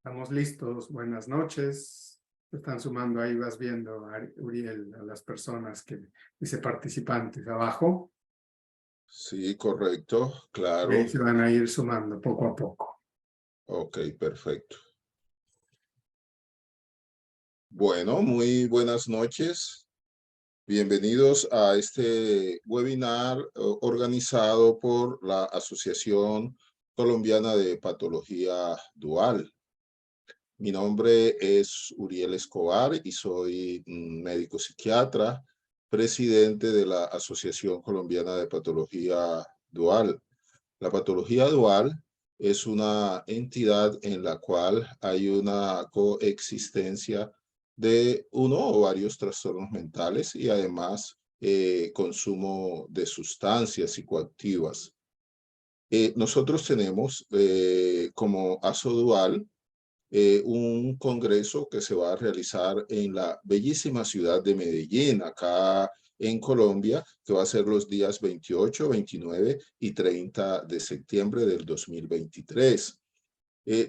Estamos listos. Buenas noches. Se están sumando ahí, vas viendo, Uriel, a las personas que dice participantes abajo. Sí, correcto, Y claro. ahí se van a ir sumando poco a poco. Ok, perfecto. Bueno, muy buenas noches. Bienvenidos a este webinar organizado por la Asociación Colombiana de Patología Dual. Mi nombre es Uriel Escobar y soy médico psiquiatra, presidente de la Asociación Colombiana de Patología Dual. La patología dual es una entidad en la cual hay una coexistencia de uno o varios trastornos mentales y además consumo de sustancias psicoactivas. Nosotros tenemos como ASO Dual un congreso que se va a realizar en la bellísima ciudad de Medellín, acá en Colombia, que va a ser los días 28, 29 y 30 de septiembre del 2023.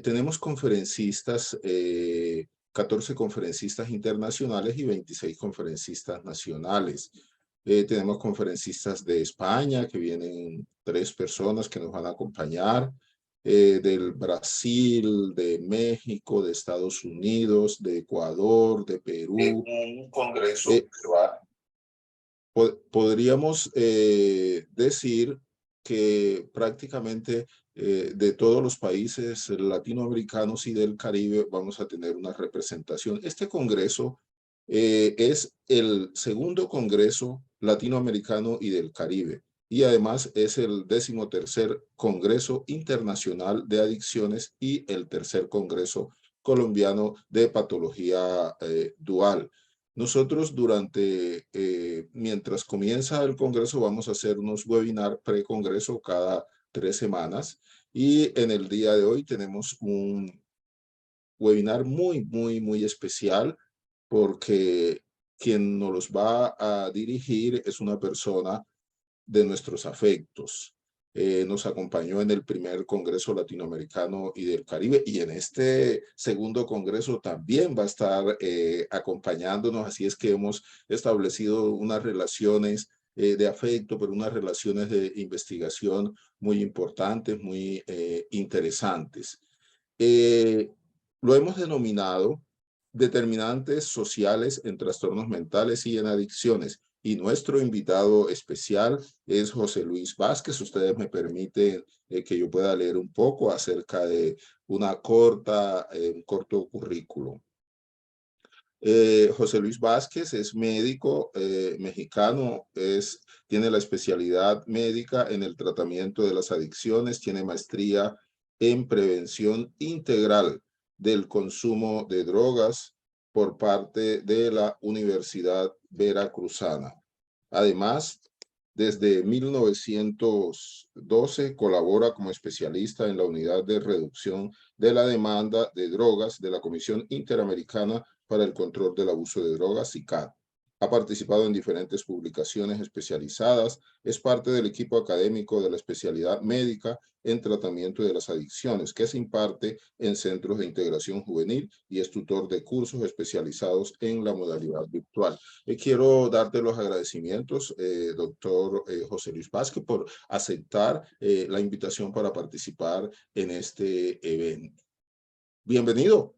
Tenemos conferencistas, 14 conferencistas internacionales y 26 conferencistas nacionales. Tenemos conferencistas de España, que vienen 3 personas que nos van a acompañar, del Brasil, de México, de Estados Unidos, de Ecuador, de Perú. Un congreso que va. Podríamos decir que prácticamente de todos los países latinoamericanos y del Caribe vamos a tener una representación. Este congreso es el segundo congreso latinoamericano y del Caribe, y además es el 13º Congreso Internacional de Adicciones y el tercer Congreso Colombiano de Patología Dual. Nosotros mientras comienza el Congreso, vamos a hacer unos webinars pre-Congreso cada 3 semanas. Y en el día de hoy tenemos un webinar muy especial porque quien nos los va a dirigir es una persona de nuestros afectos. Nos acompañó en el primer Congreso Latinoamericano y del Caribe, y en este segundo Congreso también va a estar acompañándonos, así es que hemos establecido unas relaciones de afecto, pero unas relaciones de investigación muy importantes, muy interesantes. Lo hemos denominado determinantes sociales en trastornos mentales y en adicciones. Y nuestro invitado especial es José Luis Vázquez. Ustedes me permiten que yo pueda leer un poco acerca de un corto currículo. José Luis Vázquez es médico mexicano, tiene la especialidad médica en el tratamiento de las adicciones, tiene maestría en prevención integral del consumo de drogas por parte de la Universidad Veracruzana. Además, desde 1912 colabora como especialista en la unidad de reducción de la demanda de drogas de la Comisión Interamericana para el Control del Abuso de Drogas, ICAD. Ha participado en diferentes publicaciones especializadas, es parte del equipo académico de la especialidad médica en tratamiento de las adicciones, que se imparte en centros de integración juvenil, y es tutor de cursos especializados en la modalidad virtual. Quiero darte los agradecimientos, doctor José Luis Vázquez, por aceptar la invitación para participar en este evento. Bienvenido.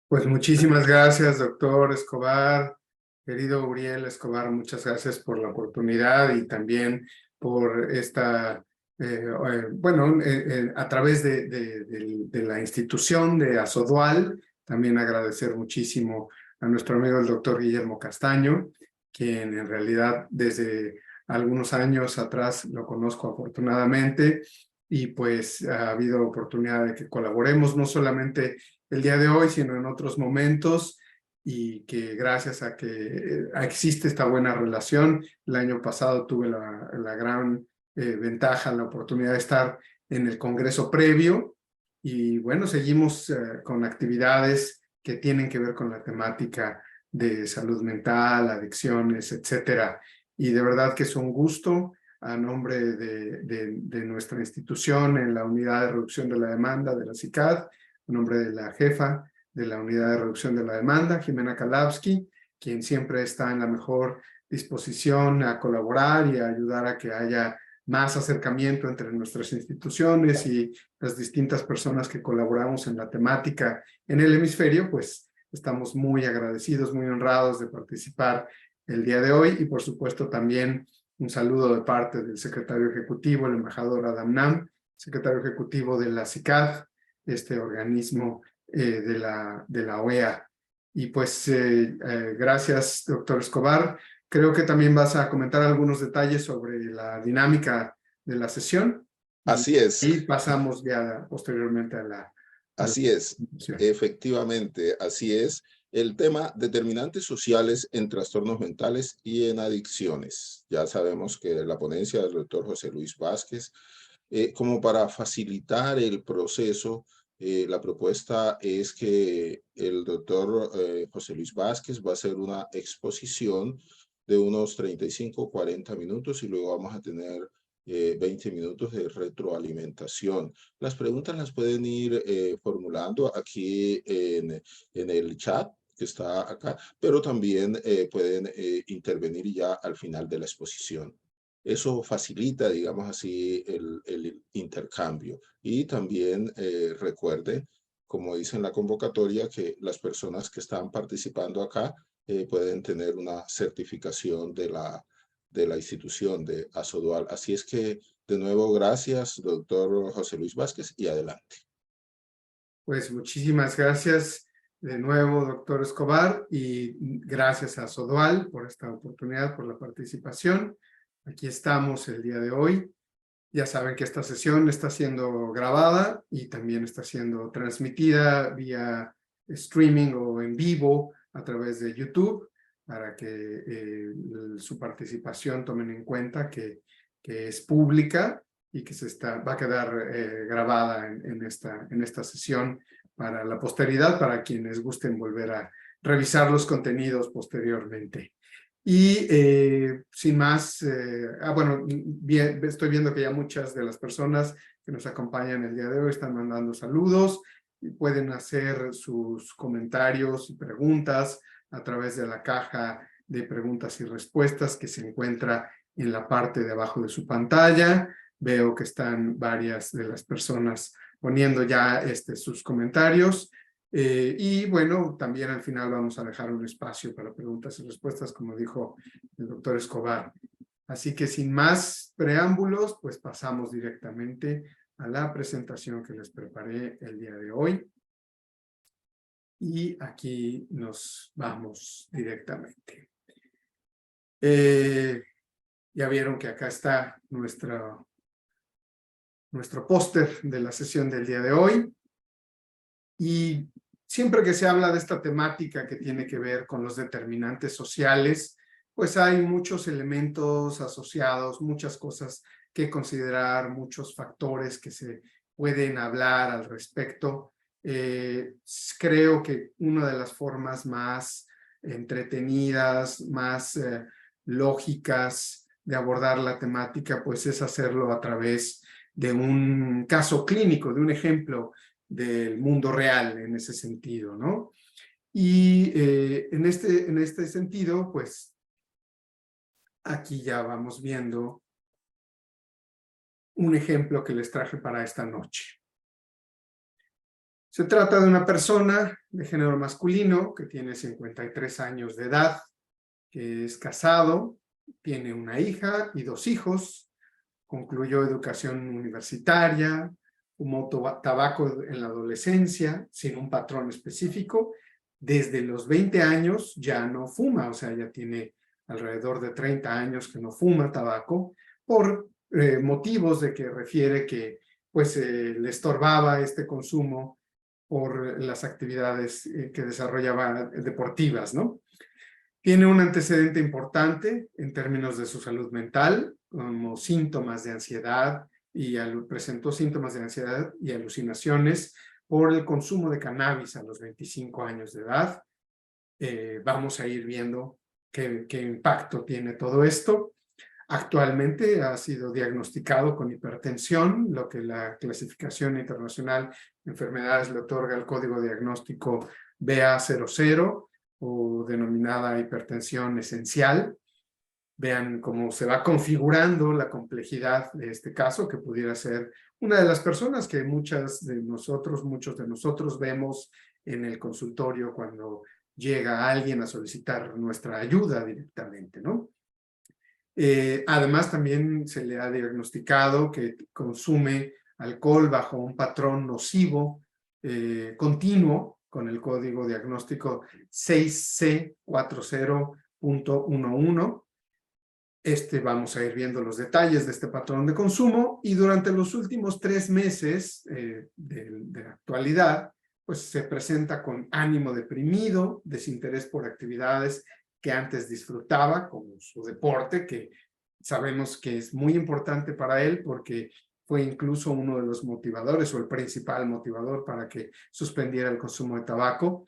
Pues muchísimas gracias, doctor Escobar, querido Uriel Escobar, muchas gracias por la oportunidad y también por esta, a través de la institución de Asodual, también agradecer muchísimo a nuestro amigo el doctor Guillermo Castaño, quien en realidad desde algunos años atrás lo conozco afortunadamente, y pues ha habido oportunidad de que colaboremos no solamente el día de hoy, sino en otros momentos, y que gracias a que existe esta buena relación, el año pasado tuve la gran ventaja, la oportunidad de estar en el congreso previo, y bueno, seguimos con actividades que tienen que ver con la temática de salud mental, adicciones, etcétera, y de verdad que es un gusto a nombre de nuestra institución en la unidad de reducción de la demanda de la CICAD, a nombre de la jefa de la Unidad de Reducción de la Demanda, Jimena Kalawski, quien siempre está en la mejor disposición a colaborar y a ayudar a que haya más acercamiento entre nuestras instituciones y las distintas personas que colaboramos en la temática en el hemisferio, pues estamos muy agradecidos, muy honrados de participar el día de hoy y por supuesto también un saludo de parte del secretario ejecutivo, el embajador Adam Nam, secretario ejecutivo de la CICAD, este organismo de la OEA. Y pues gracias, doctor Escobar. Creo que también vas a comentar algunos detalles sobre la dinámica de la sesión. Así es. Y pasamos ya posteriormente a la... Así es, efectivamente, así es. El tema determinantes sociales en trastornos mentales y en adicciones. Ya sabemos que la ponencia del doctor José Luis Vázquez, como para facilitar el proceso, la propuesta es que el doctor José Luis Vázquez va a hacer una exposición de unos 35-40 minutos y luego vamos a tener 20 minutos de retroalimentación. Las preguntas las pueden ir formulando aquí en el chat que está acá, pero también pueden intervenir ya al final de la exposición. Eso facilita, digamos así, el intercambio. Y también recuerde, como dice en la convocatoria, que las personas que están participando acá pueden tener una certificación de la institución de Azodual. Así es que, de nuevo, gracias, doctor José Luis Vázquez, y adelante. Pues muchísimas gracias de nuevo, doctor Escobar, y gracias a Azodual por esta oportunidad, por la participación. Aquí estamos el día de hoy. Ya saben que esta sesión está siendo grabada y también está siendo transmitida vía streaming o en vivo a través de YouTube para que su participación tomen en cuenta que es pública y que va a quedar grabada en esta sesión para la posteridad, para quienes gusten volver a revisar los contenidos posteriormente. Y sin más, bueno, estoy viendo que ya muchas de las personas que nos acompañan el día de hoy están mandando saludos y pueden hacer sus comentarios y preguntas a través de la caja de preguntas y respuestas que se encuentra en la parte de abajo de su pantalla. Veo que están varias de las personas poniendo ya sus comentarios. Y bueno, también al final vamos a dejar un espacio para preguntas y respuestas, como dijo el doctor Escobar. Así que sin más preámbulos, pues pasamos directamente a la presentación que les preparé el día de hoy. Y aquí nos vamos directamente. Ya vieron que acá está nuestro póster de la sesión del día de hoy. Y siempre que se habla de esta temática que tiene que ver con los determinantes sociales, pues hay muchos elementos asociados, muchas cosas que considerar, muchos factores que se pueden hablar al respecto. Creo que una de las formas más entretenidas, más lógicas de abordar la temática, pues es hacerlo a través de un caso clínico, de un ejemplo del mundo real en ese sentido, ¿no? Y en este sentido, pues, aquí ya vamos viendo un ejemplo que les traje para esta noche. Se trata de una persona de género masculino que tiene 53 años de edad, que es casado, tiene una hija y 2 hijos, concluyó educación universitaria, fumó tabaco en la adolescencia, sin un patrón específico. Desde los 20 años ya no fuma, o sea, ya tiene alrededor de 30 años que no fuma tabaco, por motivos de que refiere que pues, le estorbaba este consumo por las actividades que desarrollaba deportivas, ¿no? Tiene un antecedente importante en términos de su salud mental, como síntomas de ansiedad, y presentó síntomas de ansiedad y alucinaciones por el consumo de cannabis a los 25 años de edad. Vamos a ir viendo qué impacto tiene todo esto. Actualmente ha sido diagnosticado con hipertensión, lo que la clasificación internacional de enfermedades le otorga el código diagnóstico BA00 o denominada hipertensión esencial. Vean cómo se va configurando la complejidad de este caso, que pudiera ser una de las personas que muchos de nosotros vemos en el consultorio cuando llega alguien a solicitar nuestra ayuda directamente, ¿no? Además, también se le ha diagnosticado que consume alcohol bajo un patrón nocivo continuo con el código diagnóstico 6C40.11. Vamos a ir viendo los detalles de este patrón de consumo y durante los últimos 3 meses de la actualidad, pues se presenta con ánimo deprimido, desinterés por actividades que antes disfrutaba, como su deporte, que sabemos que es muy importante para él porque fue incluso uno de los motivadores o el principal motivador para que suspendiera el consumo de tabaco.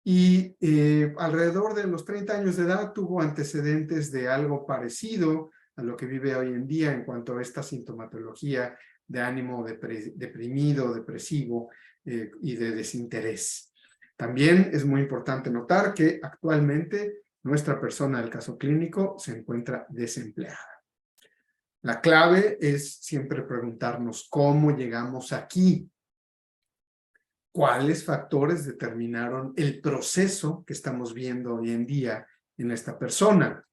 Y alrededor de los 30 años de edad tuvo antecedentes de algo parecido a lo que vive hoy en día en cuanto a esta sintomatología de ánimo deprimido, depresivo y de desinterés. También es muy importante notar que actualmente nuestra persona del caso clínico se encuentra desempleada. La clave es siempre preguntarnos cómo llegamos aquí. ¿Cuáles factores determinaron el proceso que estamos viendo hoy en día en esta persona?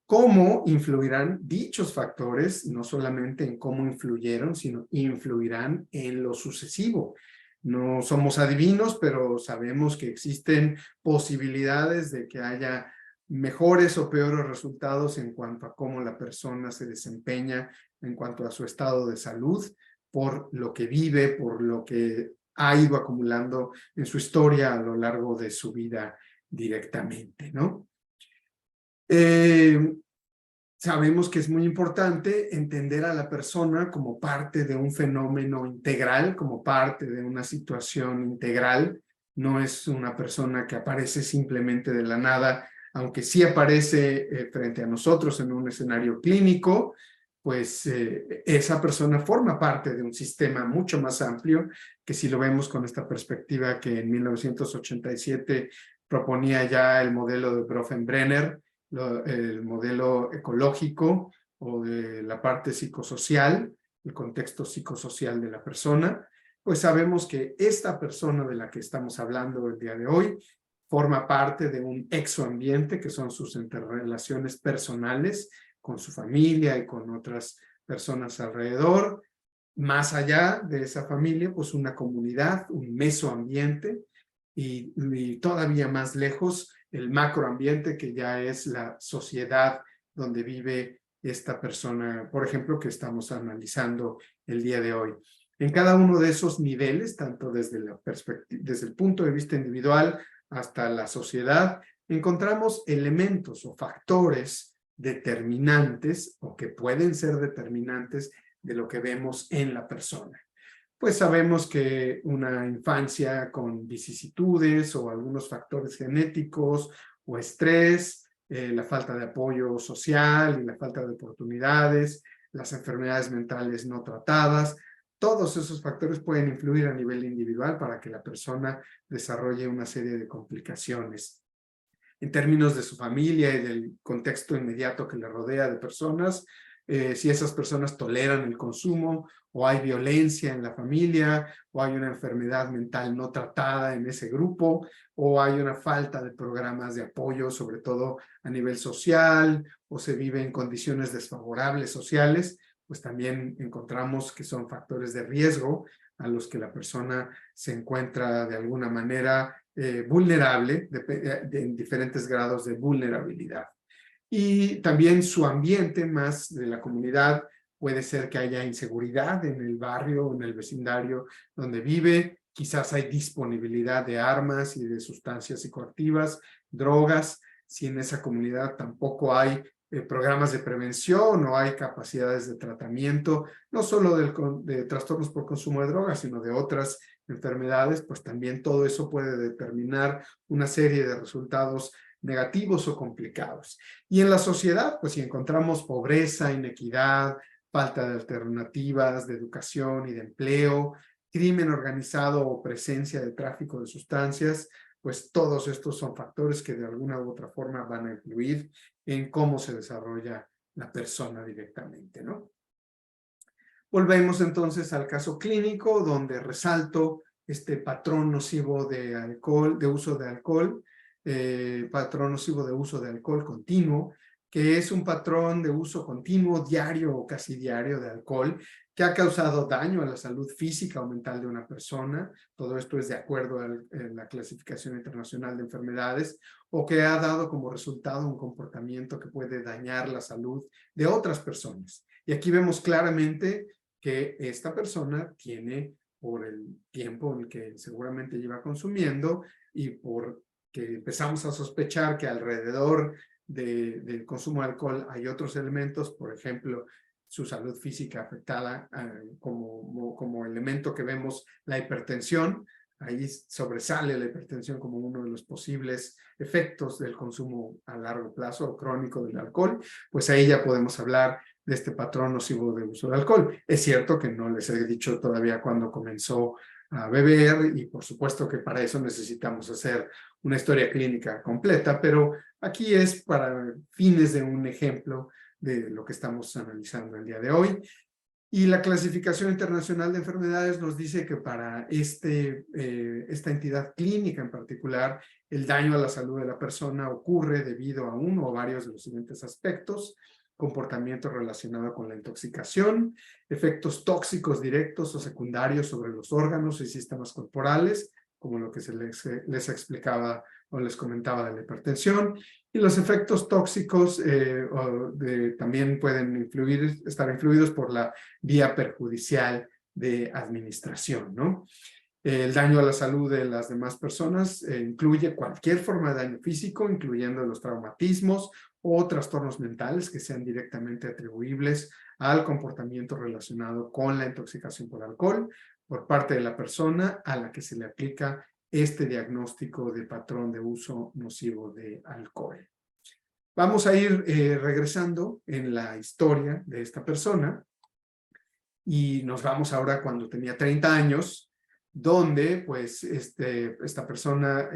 ¿Cómo influirán dichos factores, no solamente en cómo influyeron, sino influirán en lo sucesivo? No somos adivinos, pero sabemos que existen posibilidades de que haya mejores o peores resultados en cuanto a cómo la persona se desempeña, en cuanto a su estado de salud, por lo que vive, por lo que ha ido acumulando en su historia a lo largo de su vida directamente, ¿no? Sabemos que es muy importante entender a la persona como parte de un fenómeno integral, como parte de una situación integral. No es una persona que aparece simplemente de la nada, aunque sí aparece frente a nosotros en un escenario clínico, pues esa persona forma parte de un sistema mucho más amplio, que si lo vemos con esta perspectiva que en 1987 proponía ya el modelo de Bronfenbrenner, el modelo ecológico o de la parte psicosocial, el contexto psicosocial de la persona, pues sabemos que esta persona de la que estamos hablando el día de hoy forma parte de un exoambiente, que son sus interrelaciones personales con su familia y con otras personas alrededor. Más allá de esa familia, pues una comunidad, un mesoambiente y todavía más lejos, el macroambiente, que ya es la sociedad donde vive esta persona, por ejemplo, que estamos analizando el día de hoy. En cada uno de esos niveles, tanto desde el punto de vista individual hasta la sociedad, encontramos elementos o factores determinantes o que pueden ser determinantes de lo que vemos en la persona. Pues sabemos que una infancia con vicisitudes o algunos factores genéticos o estrés, la falta de apoyo social y la falta de oportunidades, las enfermedades mentales no tratadas, todos esos factores pueden influir a nivel individual para que la persona desarrolle una serie de complicaciones. En términos de su familia y del contexto inmediato que le rodea de personas, si esas personas toleran el consumo o hay violencia en la familia o hay una enfermedad mental no tratada en ese grupo o hay una falta de programas de apoyo, sobre todo a nivel social, o se vive en condiciones desfavorables sociales, pues también encontramos que son factores de riesgo a los que la persona se encuentra de alguna manera vulnerable, en diferentes grados de vulnerabilidad. Y también su ambiente más de la comunidad, puede ser que haya inseguridad en el barrio, en el vecindario donde vive, quizás hay disponibilidad de armas y de sustancias psicoactivas, drogas, si en esa comunidad tampoco hay programas de prevención o hay capacidades de tratamiento, no solo de trastornos por consumo de drogas, sino de otras enfermedades, pues también todo eso puede determinar una serie de resultados negativos o complicados. Y en la sociedad, pues si encontramos pobreza, inequidad, falta de alternativas de educación y de empleo, crimen organizado o presencia de tráfico de sustancias, pues todos estos son factores que de alguna u otra forma van a influir en cómo se desarrolla la persona directamente, ¿no? Volvemos entonces al caso clínico, donde resalto este patrón nocivo de alcohol, de uso de alcohol, patrón nocivo de uso de alcohol continuo, que es un patrón de uso continuo, diario o casi diario de alcohol, que ha causado daño a la salud física o mental de una persona. Todo esto es de acuerdo a la clasificación internacional de enfermedades, o que ha dado como resultado un comportamiento que puede dañar la salud de otras personas. Y aquí vemos claramente que esta persona tiene, por el tiempo en el que seguramente lleva consumiendo y por que empezamos a sospechar que alrededor del consumo de alcohol hay otros elementos, por ejemplo, su salud física afectada como elemento que vemos la hipertensión. Ahí sobresale la hipertensión como uno de los posibles efectos del consumo a largo plazo o crónico del alcohol. Pues ahí ya podemos hablar de este patrón nocivo de uso de alcohol. Es cierto que no les he dicho todavía cuándo comenzó a beber y por supuesto que para eso necesitamos hacer una historia clínica completa, pero aquí es para fines de un ejemplo de lo que estamos analizando el día de hoy. Y la clasificación internacional de enfermedades nos dice que para esta entidad clínica en particular, el daño a la salud de la persona ocurre debido a uno o varios de los siguientes aspectos: comportamiento relacionado con la intoxicación, efectos tóxicos directos o secundarios sobre los órganos y sistemas corporales, como lo que les explicaba o les comentaba de la hipertensión, y los efectos tóxicos también pueden estar influidos por la vía perjudicial de administración, ¿no? El daño a la salud de las demás personas incluye cualquier forma de daño físico, incluyendo los traumatismos o trastornos mentales que sean directamente atribuibles al comportamiento relacionado con la intoxicación por alcohol por parte de la persona a la que se le aplica este diagnóstico de patrón de uso nocivo de alcohol. Vamos a ir regresando en la historia de esta persona y nos vamos ahora cuando tenía 30 años, donde pues esta persona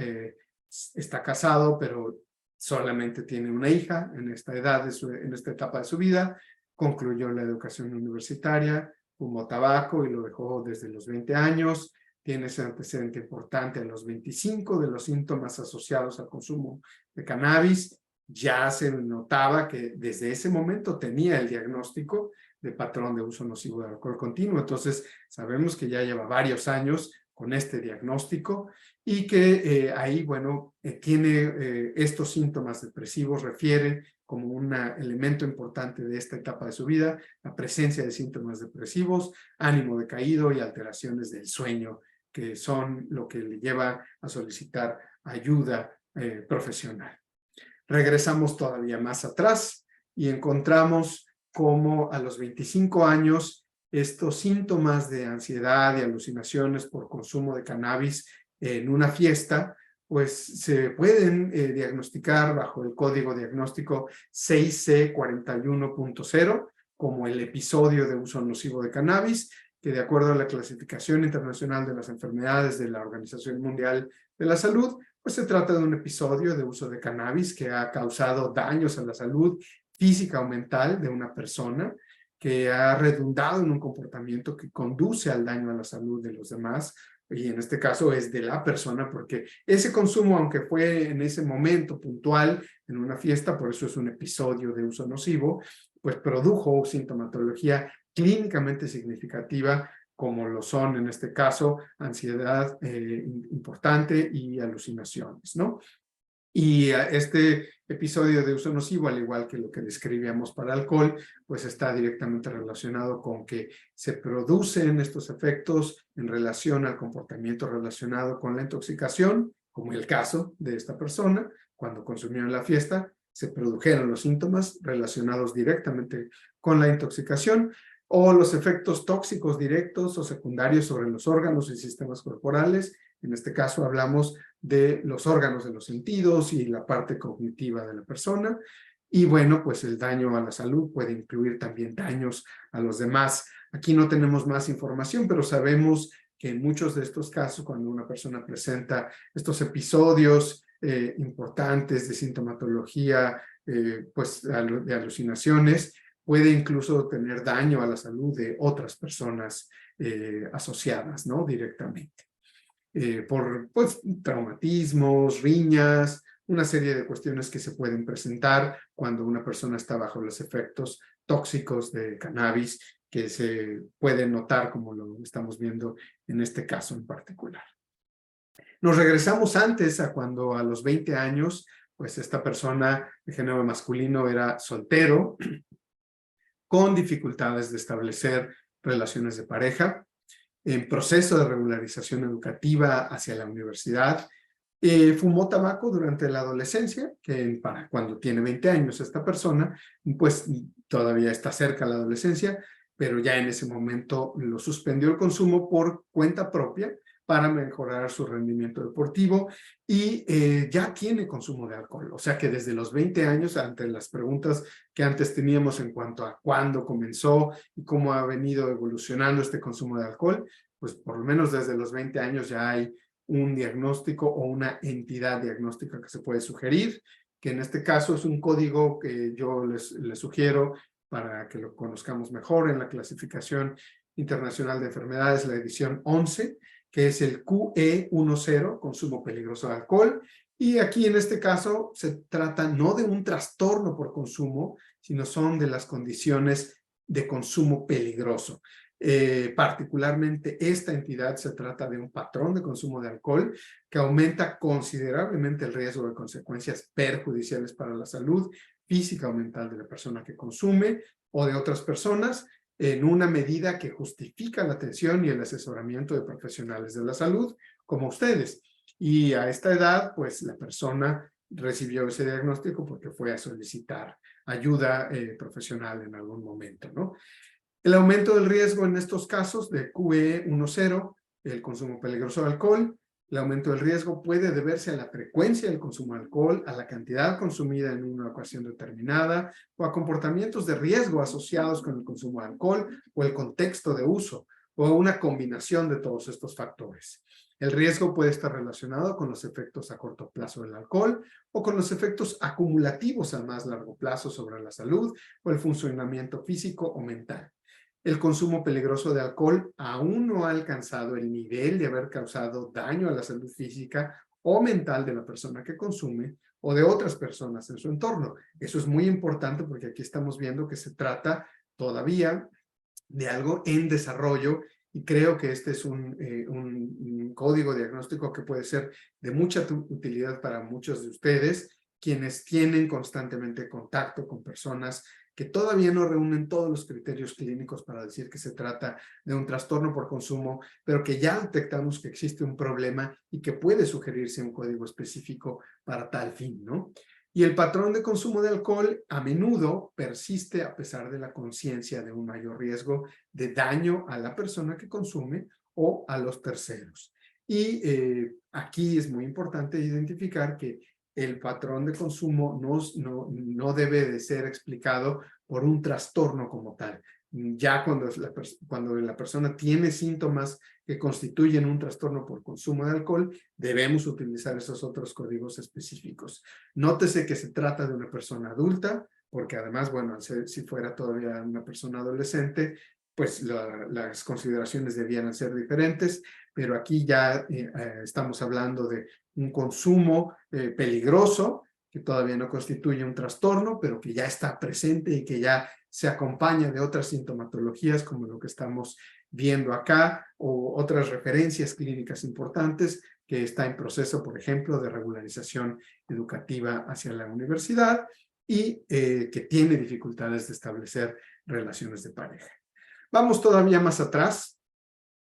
está casado, pero solamente tiene una hija en esta edad, en esta etapa de su vida. Concluyó la educación universitaria, fumó tabaco y lo dejó desde los 20 años. Tiene ese antecedente importante a los 25 de los síntomas asociados al consumo de cannabis. Ya se notaba que desde ese momento tenía el diagnóstico de patrón de uso nocivo de alcohol continuo. Entonces, sabemos que ya lleva varios años con este diagnóstico y que ahí, bueno, tiene estos síntomas depresivos, refiere como un elemento importante de esta etapa de su vida, la presencia de síntomas depresivos, ánimo decaído y alteraciones del sueño, que son lo que le lleva a solicitar ayuda profesional. Regresamos todavía más atrás y encontramos cómo a los 25 años estos síntomas de ansiedad y alucinaciones por consumo de cannabis en una fiesta, pues se pueden diagnosticar bajo el código diagnóstico 6C41.0 como el episodio de uso nocivo de cannabis, que de acuerdo a la clasificación internacional de las enfermedades de la Organización Mundial de la Salud, pues se trata de un episodio de uso de cannabis que ha causado daños a la salud física o mental de una persona, que ha redundado en un comportamiento que conduce al daño a la salud de los demás, y en este caso es de la persona, porque ese consumo, aunque fue en ese momento puntual, en una fiesta, por eso es un episodio de uso nocivo, pues produjo sintomatología clínicamente significativa, como lo son en este caso ansiedad importante y alucinaciones, ¿no? Y este episodio de uso nocivo, al igual que lo que describíamos para alcohol, pues está directamente relacionado con que se producen estos efectos en relación al comportamiento relacionado con la intoxicación, como el caso de esta persona, cuando consumió en la fiesta, se produjeron los síntomas relacionados directamente con la intoxicación, o los efectos tóxicos directos o secundarios sobre los órganos y sistemas corporales. En este caso hablamos de los órganos de los sentidos y la parte cognitiva de la persona. Y bueno, pues el daño a la salud puede incluir también daños a los demás. Aquí no tenemos más información, pero sabemos que en muchos de estos casos, cuando una persona presenta estos episodios importantes de sintomatología, pues de alucinaciones, puede incluso tener daño a la salud de otras personas asociadas, ¿no? Directamente. Por pues, traumatismos, riñas, una serie de cuestiones que se pueden presentar cuando una persona está bajo los efectos tóxicos de cannabis, que se puede notar como lo estamos viendo en este caso en particular. Nos regresamos antes a cuando a los 20 años, pues esta persona de género masculino era soltero, con dificultades de establecer relaciones de pareja, en proceso de regularización educativa hacia la universidad. Fumó tabaco durante la adolescencia, que para cuando tiene 20 años esta persona, pues todavía está cerca de la adolescencia, pero ya en ese momento lo suspendió el consumo por cuenta propia para mejorar su rendimiento deportivo y ya tiene consumo de alcohol. O sea que desde los 20 años, ante las preguntas que antes teníamos en cuanto a cuándo comenzó y cómo ha venido evolucionando este consumo de alcohol, pues por lo menos desde los 20 años ya hay un diagnóstico o una entidad diagnóstica que se puede sugerir, que en este caso es un código que yo les sugiero para que lo conozcamos mejor en la clasificación internacional de enfermedades, la edición 11, que es el QE10, consumo peligroso de alcohol. Y aquí en este caso se trata no de un trastorno por consumo, sino son de las condiciones de consumo peligroso. Particularmente esta entidad se trata de un patrón de consumo de alcohol que aumenta considerablemente el riesgo de consecuencias perjudiciales para la salud física o mental de la persona que consume o de otras personas, en una medida que justifica la atención y el asesoramiento de profesionales de la salud, como ustedes. Y a esta edad, pues la persona recibió ese diagnóstico porque fue a solicitar ayuda profesional en algún momento, ¿no? El aumento del riesgo en estos casos de QE10, el consumo peligroso de alcohol, el aumento del riesgo puede deberse a la frecuencia del consumo de alcohol, a la cantidad consumida en una ocasión determinada o a comportamientos de riesgo asociados con el consumo de alcohol o el contexto de uso o a una combinación de todos estos factores. El riesgo puede estar relacionado con los efectos a corto plazo del alcohol o con los efectos acumulativos a más largo plazo sobre la salud o el funcionamiento físico o mental. El consumo peligroso de alcohol aún no ha alcanzado el nivel de haber causado daño a la salud física o mental de la persona que consume o de otras personas en su entorno. Eso es muy importante porque aquí estamos viendo que se trata todavía de algo en desarrollo y creo que este es un código diagnóstico que puede ser de mucha utilidad para muchos de ustedes, quienes tienen constantemente contacto con personas que todavía no reúnen todos los criterios clínicos para decir que se trata de un trastorno por consumo, pero que ya detectamos que existe un problema y que puede sugerirse un código específico para tal fin, ¿no? Y el patrón de consumo de alcohol a menudo persiste a pesar de la conciencia de un mayor riesgo de daño a la persona que consume o a los terceros. Y aquí es muy importante identificar que el patrón de consumo no debe de ser explicado por un trastorno como tal. Ya cuando la persona tiene síntomas que constituyen un trastorno por consumo de alcohol, debemos utilizar esos otros códigos específicos. Nótese que se trata de una persona adulta, porque además, bueno, si fuera todavía una persona adolescente, pues las consideraciones debían ser diferentes, pero aquí ya estamos hablando de un consumo peligroso, que todavía no constituye un trastorno, pero que ya está presente y que ya se acompaña de otras sintomatologías como lo que estamos viendo acá o otras referencias clínicas importantes que está en proceso, por ejemplo, de regularización educativa hacia la universidad y que tiene dificultades de establecer relaciones de pareja. Vamos todavía más atrás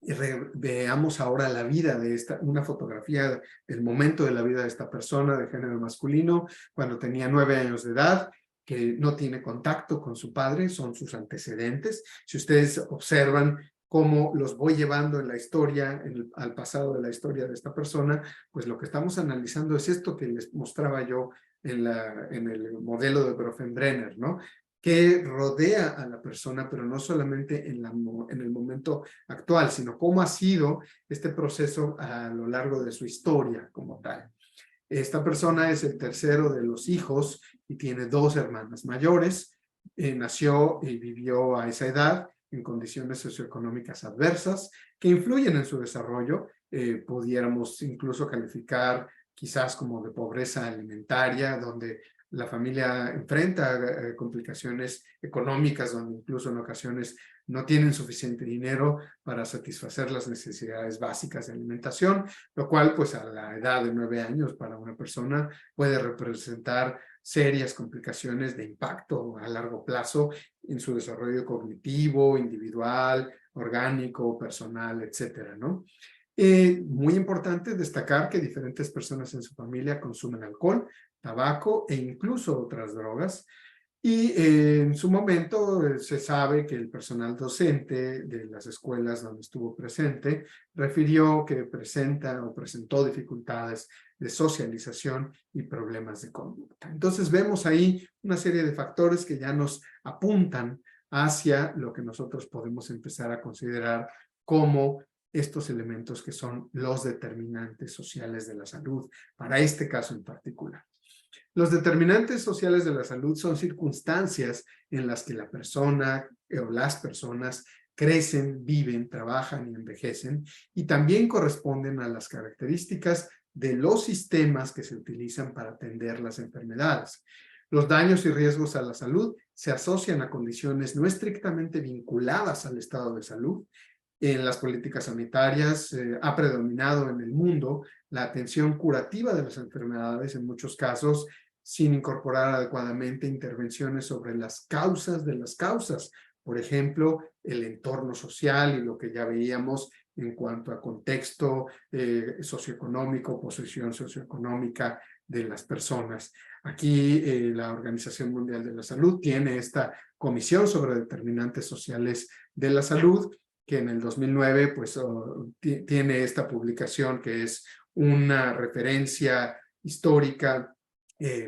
y veamos ahora la vida de una fotografía del momento de la vida de esta persona de género masculino cuando tenía 9 años de edad, que no tiene contacto con su padre, son sus antecedentes. Si ustedes observan cómo los voy llevando en la historia, al pasado de la historia de esta persona, pues lo que estamos analizando es esto que les mostraba yo en el modelo de Bronfenbrenner, ¿no? Que rodea a la persona, pero no solamente en el momento actual, sino cómo ha sido este proceso a lo largo de su historia como tal. Esta persona es el tercero de los hijos y tiene 2 hermanas mayores. Nació y vivió a esa edad en condiciones socioeconómicas adversas que influyen en su desarrollo. Pudiéramos incluso calificar quizás como de pobreza alimentaria, donde la familia enfrenta complicaciones económicas, donde incluso en ocasiones no tienen suficiente dinero para satisfacer las necesidades básicas de alimentación, lo cual pues a la edad de 9 años para una persona puede representar serias complicaciones de impacto a largo plazo en su desarrollo cognitivo, individual, orgánico, personal, etcétera, ¿no? Muy importante destacar que diferentes personas en su familia consumen alcohol, tabaco e incluso otras drogas. Y en su momento se sabe que el personal docente de las escuelas donde estuvo presente refirió que presenta o presentó dificultades de socialización y problemas de conducta. Entonces vemos ahí una serie de factores que ya nos apuntan hacia lo que nosotros podemos empezar a considerar como estos elementos que son los determinantes sociales de la salud, para este caso en particular. Los determinantes sociales de la salud son circunstancias en las que la persona o las personas crecen, viven, trabajan y envejecen, y también corresponden a las características de los sistemas que se utilizan para atender las enfermedades. Los daños y riesgos a la salud se asocian a condiciones no estrictamente vinculadas al estado de salud. En las políticas sanitarias ha predominado en el mundo la atención curativa de las enfermedades, en muchos casos sin incorporar adecuadamente intervenciones sobre las causas de las causas. Por ejemplo, el entorno social y lo que ya veíamos en cuanto a contexto socioeconómico, posición socioeconómica de las personas. Aquí la Organización Mundial de la Salud tiene esta comisión sobre determinantes sociales de la salud, que en el 2009 pues tiene esta publicación que es una referencia histórica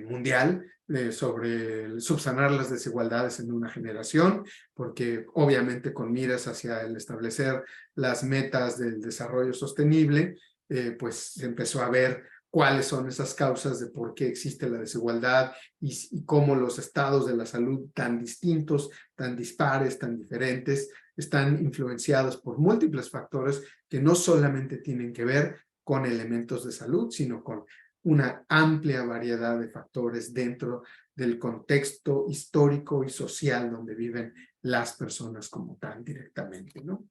mundial sobre subsanar las desigualdades en una generación, porque obviamente con miras hacia el establecer las metas del desarrollo sostenible, pues se empezó a ver cuáles son esas causas de por qué existe la desigualdad y cómo los estados de la salud tan distintos, tan dispares, tan diferentes, están influenciados por múltiples factores que no solamente tienen que ver con elementos de salud, sino con una amplia variedad de factores dentro del contexto histórico y social donde viven las personas como tal directamente, ¿no?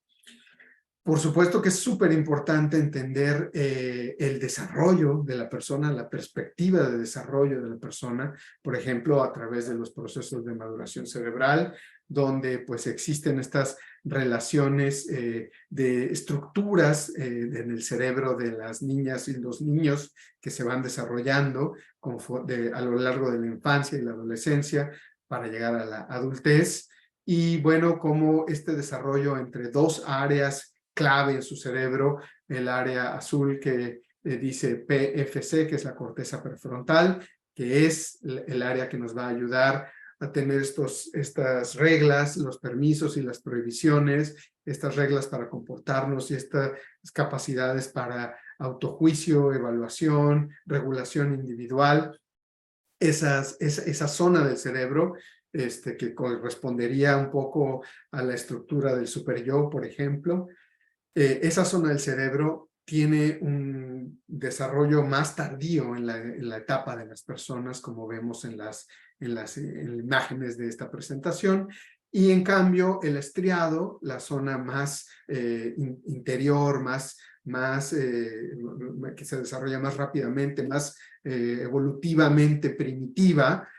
Por supuesto que es súper importante entender el desarrollo de la persona, la perspectiva de desarrollo de la persona, por ejemplo, a través de los procesos de maduración cerebral, donde pues existen estas relaciones de estructuras en el cerebro de las niñas y los niños que se van desarrollando a lo largo de la infancia y la adolescencia para llegar a la adultez. Y bueno, como este desarrollo entre 2 áreas clave en su cerebro, el área azul que dice PFC, que es la corteza prefrontal, que es el área que nos va a ayudar a tener estas reglas, los permisos y las prohibiciones, estas reglas para comportarnos y estas capacidades para autojuicio, evaluación, regulación individual. Esa zona del cerebro que correspondería un poco a la estructura del superyo, por ejemplo, esa zona del cerebro tiene un desarrollo más tardío en la etapa de las personas, como vemos en las imágenes de esta presentación, y en cambio el estriado, la zona más interior, que se desarrolla más rápidamente, más evolutivamente primitiva,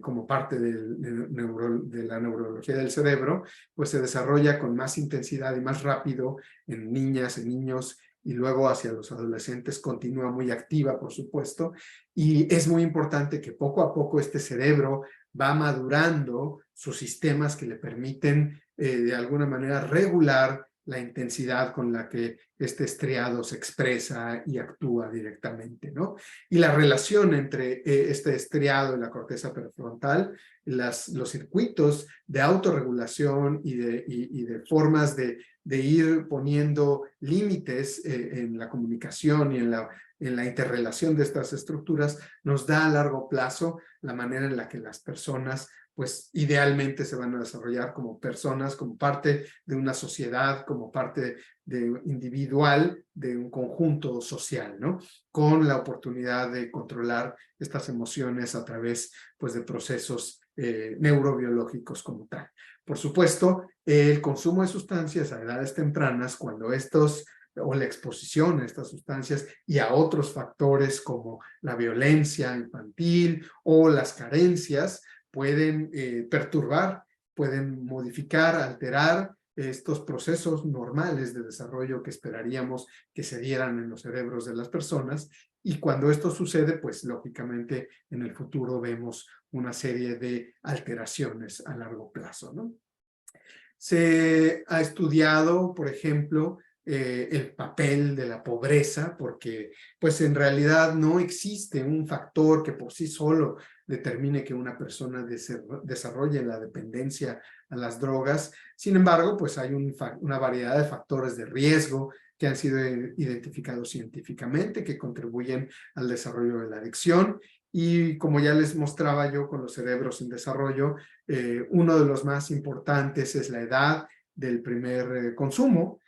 como parte de la neurología del cerebro, pues se desarrolla con más intensidad y más rápido en niñas, en niños, y luego hacia los adolescentes continúa muy activa, por supuesto, y es muy importante que poco a poco este cerebro va madurando sus sistemas que le permiten de alguna manera regular la intensidad con la que este estriado se expresa y actúa directamente, ¿no? Y la relación entre este estriado y la corteza prefrontal, los circuitos de autorregulación y de formas de ir poniendo límites en la comunicación y en la interrelación de estas estructuras, nos da a largo plazo la manera en la que las personas pues idealmente se van a desarrollar como personas, como parte de una sociedad, como parte individual de un conjunto social, ¿no? Con la oportunidad de controlar estas emociones a través pues, de procesos neurobiológicos como tal. Por supuesto, el consumo de sustancias a edades tempranas, cuando estos o la exposición a estas sustancias y a otros factores como la violencia infantil o las carencias, pueden perturbar, pueden modificar, alterar estos procesos normales de desarrollo que esperaríamos que se dieran en los cerebros de las personas. Y cuando esto sucede, pues lógicamente en el futuro vemos una serie de alteraciones a largo plazo, ¿no? Se ha estudiado, por ejemplo, el papel de la pobreza, porque pues en realidad no existe un factor que por sí solo determine que una persona desarrolle la dependencia a las drogas. Sin embargo, pues hay una variedad de factores de riesgo que han sido identificados científicamente, que contribuyen al desarrollo de la adicción. Y como ya les mostraba yo con los cerebros en desarrollo, uno de los más importantes es la edad del primer consumo.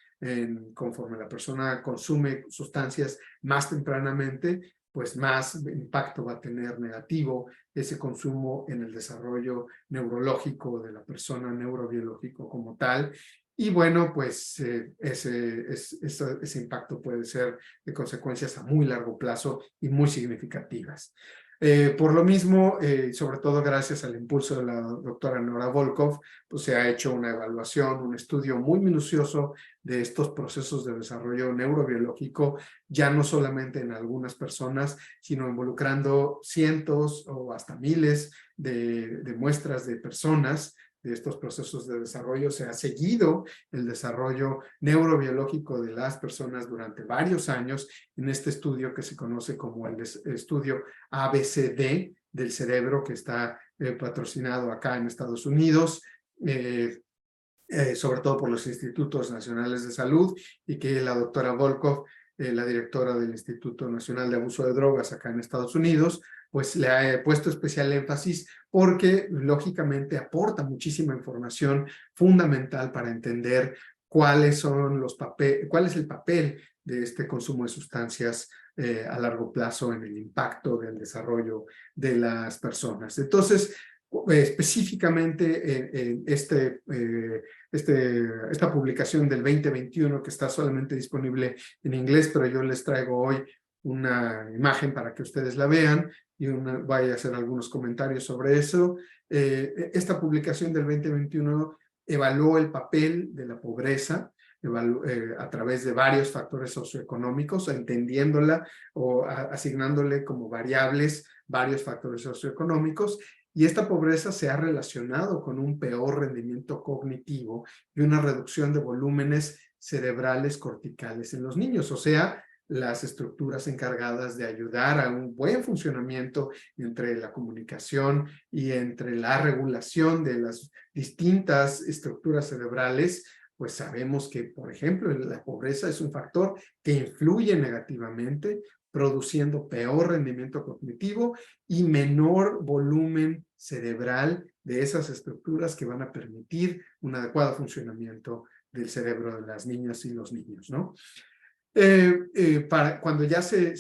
Conforme la persona consume sustancias más tempranamente, pues más impacto va a tener negativo ese consumo en el desarrollo neurológico de la persona, neurobiológico como tal. Y bueno, pues ese impacto puede ser de consecuencias a muy largo plazo y muy significativas. Por lo mismo, sobre todo gracias al impulso de la doctora Nora Volkow, pues se ha hecho una evaluación, un estudio muy minucioso de estos procesos de desarrollo neurobiológico, ya no solamente en algunas personas, sino involucrando cientos o hasta miles de muestras de personas de estos procesos de desarrollo. Se ha seguido el desarrollo neurobiológico de las personas durante varios años en este estudio que se conoce como el estudio ABCD del cerebro, que está patrocinado acá en Estados Unidos, sobre todo por los Institutos Nacionales de Salud, y que la doctora Volkow, la directora del Instituto Nacional de Abuso de Drogas acá en Estados Unidos, pues le ha puesto especial énfasis porque lógicamente aporta muchísima información fundamental para entender cuál es el papel de este consumo de sustancias a largo plazo en el impacto del desarrollo de las personas. Entonces, específicamente esta publicación del 2021 que está solamente disponible en inglés, pero yo les traigo hoy una imagen para que ustedes la vean y vaya a hacer algunos comentarios sobre eso. Esta publicación del 2021 evaluó el papel de la pobreza a través de varios factores socioeconómicos, entendiéndola o asignándole como variables varios factores socioeconómicos. Y esta pobreza se ha relacionado con un peor rendimiento cognitivo y una reducción de volúmenes cerebrales corticales en los niños, o sea, las estructuras encargadas de ayudar a un buen funcionamiento entre la comunicación y entre la regulación de las distintas estructuras cerebrales. Pues sabemos que, por ejemplo, la pobreza es un factor que influye negativamente, produciendo peor rendimiento cognitivo y menor volumen cerebral de esas estructuras que van a permitir un adecuado funcionamiento del cerebro de las niñas y los niños, ¿no? Cuando ya se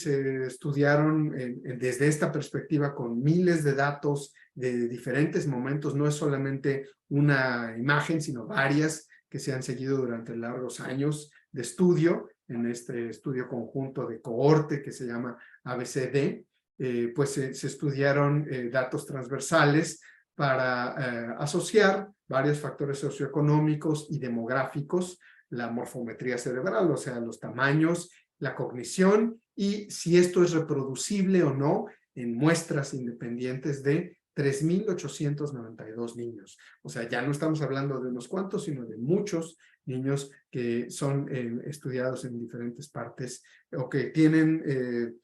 estudiaron desde esta perspectiva con miles de datos de diferentes momentos, no es solamente una imagen, sino varias que se han seguido durante largos años de estudio, en este estudio conjunto de cohorte que se llama ABCD, pues se estudiaron datos transversales para asociar varios factores socioeconómicos y demográficos, la morfometría cerebral, o sea, los tamaños, la cognición y si esto es reproducible o no en muestras independientes de 3,892 niños. O sea, ya no estamos hablando de unos cuantos, sino de muchos niños que son estudiados en diferentes partes o que tienen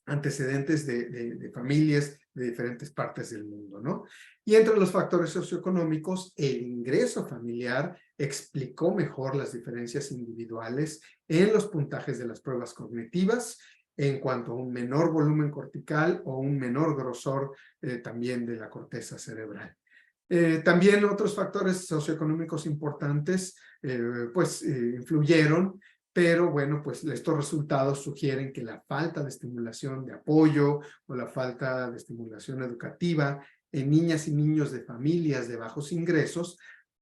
antecedentes de familias de diferentes partes del mundo, ¿no? Y entre los factores socioeconómicos, el ingreso familiar explicó mejor las diferencias individuales en los puntajes de las pruebas cognitivas en cuanto a un menor volumen cortical o un menor grosor también de la corteza cerebral. También otros factores socioeconómicos importantes influyeron, pero bueno, pues estos resultados sugieren que la falta de estimulación de apoyo o la falta de estimulación educativa en niñas y niños de familias de bajos ingresos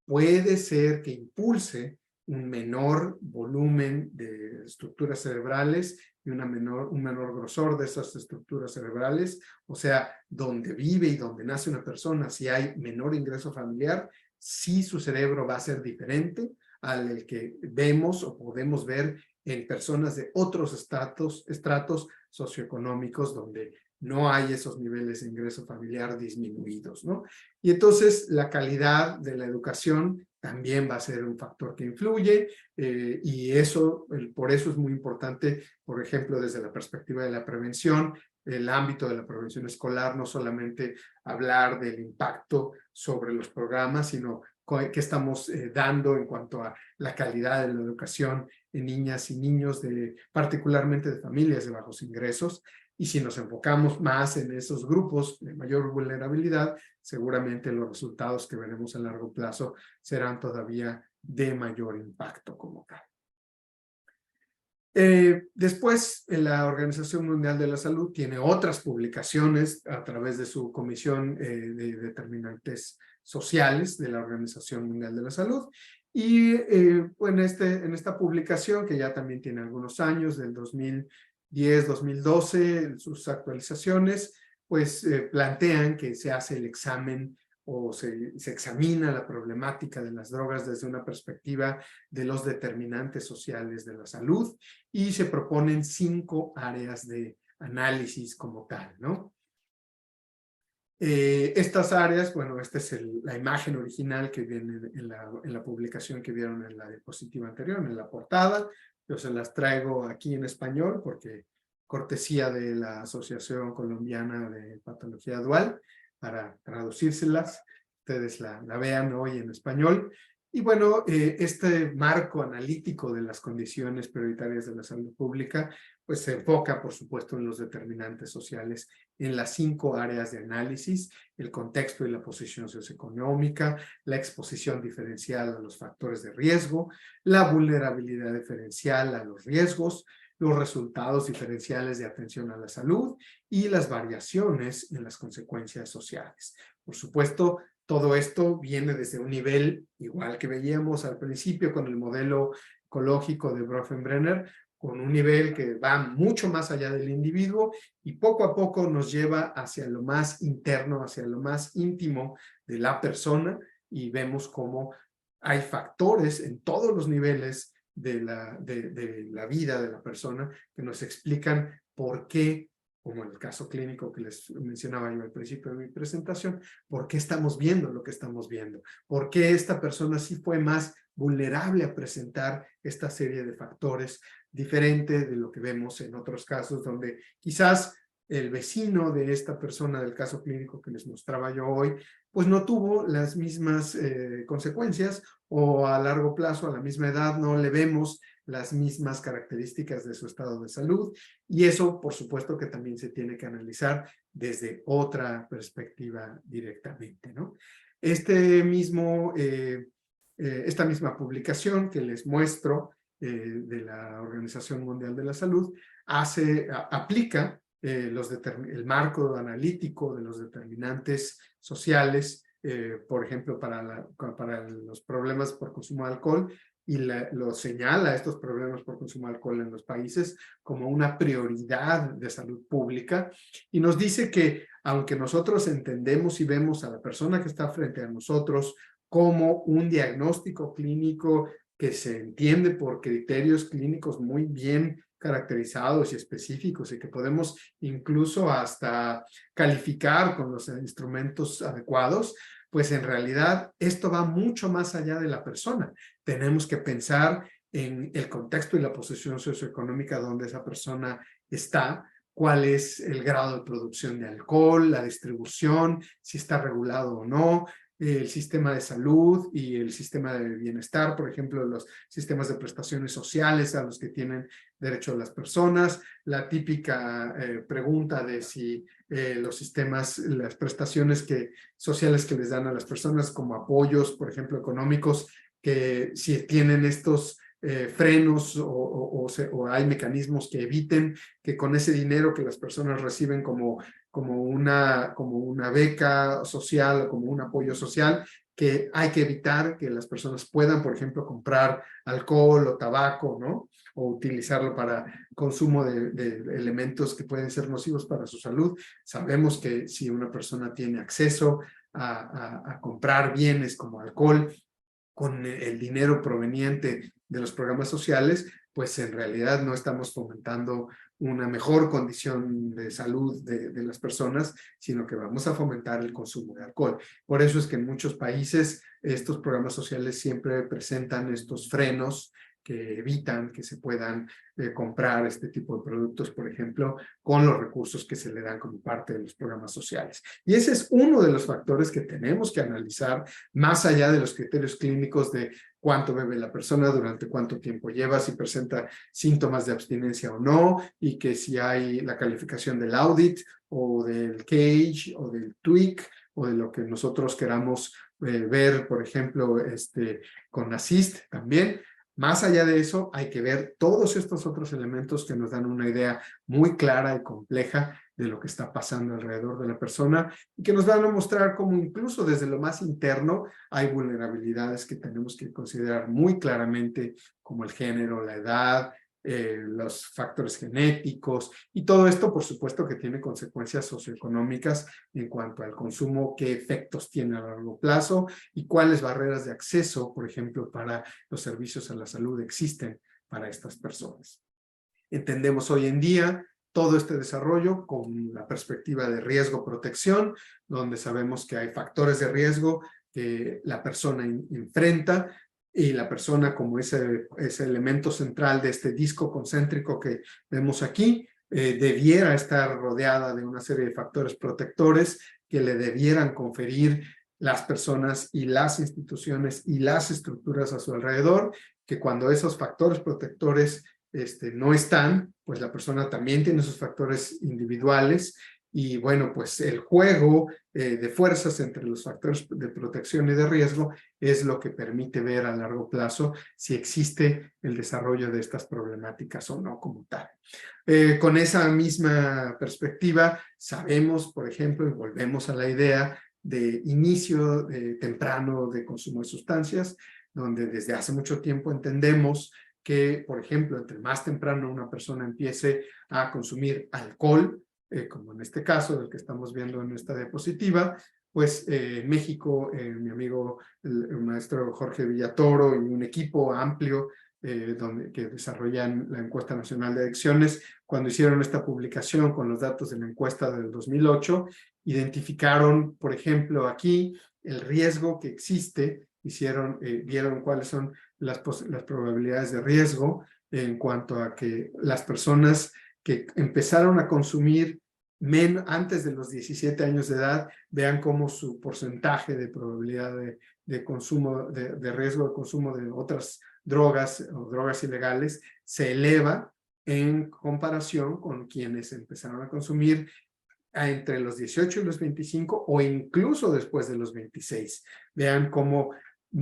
puede ser que impulse un menor volumen de estructuras cerebrales y un menor grosor de esas estructuras cerebrales, o sea, donde vive y donde nace una persona, si hay menor ingreso familiar, sí su cerebro va a ser diferente al que vemos o podemos ver en personas de otros estratos socioeconómicos donde no hay esos niveles de ingreso familiar disminuidos, ¿no? Y entonces la calidad de la educación también va a ser un factor que influye y eso, por eso es muy importante, por ejemplo, desde la perspectiva de la prevención, el ámbito de la prevención escolar, no solamente hablar del impacto sobre los programas, sino qué estamos dando en cuanto a la calidad de la educación en niñas y niños, particularmente de familias de bajos ingresos. Y si nos enfocamos más en esos grupos de mayor vulnerabilidad, seguramente los resultados que veremos a largo plazo serán todavía de mayor impacto como tal. Después, la Organización Mundial de la Salud tiene otras publicaciones a través de su Comisión de Determinantes Sociales de la Organización Mundial de la Salud. Y en esta publicación, que ya también tiene algunos años, del 2010-2012, sus actualizaciones, pues plantean que se hace el examen o se examina la problemática de las drogas desde una perspectiva de los determinantes sociales de la salud y se proponen 5 áreas de análisis como tal, ¿no? Estas áreas, bueno, esta es la imagen original que viene en la publicación que vieron en la diapositiva anterior, en la portada. Yo se las traigo aquí en español porque cortesía de la Asociación Colombiana de Patología Dual para traducírselas, ustedes la vean hoy en español. Y bueno, este marco analítico de las condiciones prioritarias de la salud pública, pues se enfoca, por supuesto, en los determinantes sociales, en las 5 áreas de análisis: el contexto y la posición socioeconómica, la exposición diferencial a los factores de riesgo, la vulnerabilidad diferencial a los riesgos, los resultados diferenciales de atención a la salud y las variaciones en las consecuencias sociales. Por supuesto, todo esto viene desde un nivel, igual que veíamos al principio con el modelo ecológico de Bronfenbrenner, con un nivel que va mucho más allá del individuo y poco a poco nos lleva hacia lo más interno, hacia lo más íntimo de la persona, y vemos cómo hay factores en todos los niveles de la vida de la persona que nos explican por qué, como en el caso clínico que les mencionaba yo al principio de mi presentación, por qué estamos viendo lo que estamos viendo, por qué esta persona sí fue más vulnerable a presentar esta serie de factores diferente de lo que vemos en otros casos donde quizás el vecino de esta persona del caso clínico que les mostraba yo hoy, pues no tuvo las mismas consecuencias, o a largo plazo, a la misma edad, no le vemos las mismas características de su estado de salud, y eso por supuesto que también se tiene que analizar desde otra perspectiva directamente, ¿no? Esta misma publicación que les muestro de la Organización Mundial de la Salud aplica el marco analítico de los determinantes sociales, por ejemplo, para los problemas por consumo de alcohol, y lo señala estos problemas por consumo de alcohol en los países como una prioridad de salud pública, y nos dice que aunque nosotros entendemos y vemos a la persona que está frente a nosotros como un diagnóstico clínico que se entiende por criterios clínicos muy bien caracterizados y específicos, y que podemos incluso hasta calificar con los instrumentos adecuados, pues en realidad esto va mucho más allá de la persona. Tenemos que pensar en el contexto y la posición socioeconómica donde esa persona está, cuál es el grado de producción de alcohol, la distribución, si está regulado o no, el sistema de salud y el sistema de bienestar, por ejemplo, los sistemas de prestaciones sociales a los que tienen derecho las personas, la típica pregunta de si los sistemas, las prestaciones sociales que les dan a las personas como apoyos, por ejemplo, económicos, que si tienen estos frenos o hay mecanismos que eviten que con ese dinero que las personas reciben como una beca social o como un apoyo social, que hay que evitar que las personas puedan, por ejemplo, comprar alcohol o tabaco, ¿no? O utilizarlo para consumo de elementos que pueden ser nocivos para su salud. Sabemos que si una persona tiene acceso a comprar bienes como alcohol con el dinero proveniente de los programas sociales, pues en realidad no estamos fomentando una mejor condición de salud de las personas, sino que vamos a fomentar el consumo de alcohol. Por eso es que en muchos países estos programas sociales siempre presentan estos frenos que evitan que se puedan comprar este tipo de productos, por ejemplo, con los recursos que se le dan como parte de los programas sociales. Y ese es uno de los factores que tenemos que analizar más allá de los criterios clínicos de cuánto bebe la persona, durante cuánto tiempo lleva, si presenta síntomas de abstinencia o no, y que si hay la calificación del audit o del CAGE o del TWIC o de lo que nosotros queramos ver, por ejemplo, con ASIST también. Más allá de eso, hay que ver todos estos otros elementos que nos dan una idea muy clara y compleja de lo que está pasando alrededor de la persona y que nos van a mostrar cómo incluso desde lo más interno hay vulnerabilidades que tenemos que considerar muy claramente, como el género, la edad, los factores genéticos y todo esto, por supuesto, que tiene consecuencias socioeconómicas en cuanto al consumo, qué efectos tiene a largo plazo y cuáles barreras de acceso, por ejemplo, para los servicios a la salud existen para estas personas. Entendemos hoy en día todo este desarrollo con la perspectiva de riesgo-protección, donde sabemos que hay factores de riesgo que la persona enfrenta y la persona como ese elemento central de este disco concéntrico que vemos aquí, debiera estar rodeada de una serie de factores protectores que le debieran conferir las personas y las instituciones y las estructuras a su alrededor, que cuando esos factores protectores no están, pues la persona también tiene sus factores individuales y bueno, pues el juego de fuerzas entre los factores de protección y de riesgo es lo que permite ver a largo plazo si existe el desarrollo de estas problemáticas o no como tal. Con esa misma perspectiva, sabemos, por ejemplo, y volvemos a la idea de inicio temprano de consumo de sustancias, donde desde hace mucho tiempo entendemos que, por ejemplo, entre más temprano una persona empiece a consumir alcohol, como en este caso del que estamos viendo en esta diapositiva, pues en México, mi amigo el maestro Jorge Villatoro y un equipo amplio que desarrollan la encuesta nacional de adicciones, cuando hicieron esta publicación con los datos de la encuesta del 2008, identificaron, por ejemplo, aquí el riesgo que existe, vieron cuáles son las probabilidades de riesgo en cuanto a que las personas que empezaron a consumir antes de los 17 años de edad, vean cómo su porcentaje de probabilidad de consumo, de riesgo de consumo de otras drogas o drogas ilegales se eleva en comparación con quienes empezaron a consumir entre los 18 y los 25 o incluso después de los 26. Vean cómo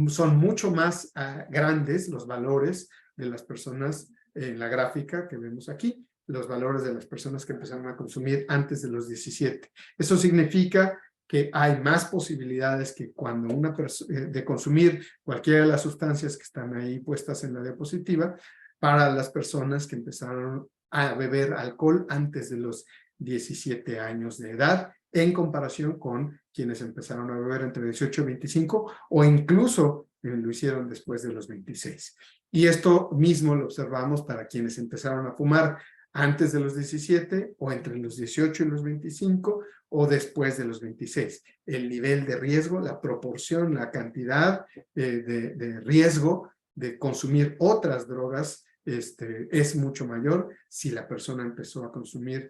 son mucho más grandes los valores de las personas en la gráfica que vemos aquí, los valores de las personas que empezaron a consumir antes de los 17. Eso significa que hay más posibilidades que cuando una persona de consumir cualquiera de las sustancias que están ahí puestas en la diapositiva para las personas que empezaron a beber alcohol antes de los 17 años de edad en comparación con quienes empezaron a beber entre 18 y 25 o incluso lo hicieron después de los 26. Y esto mismo lo observamos para quienes empezaron a fumar antes de los 17 o entre los 18 y los 25 o después de los 26. El nivel de riesgo, la proporción, la cantidad de riesgo de consumir otras drogas es mucho mayor si la persona empezó a consumir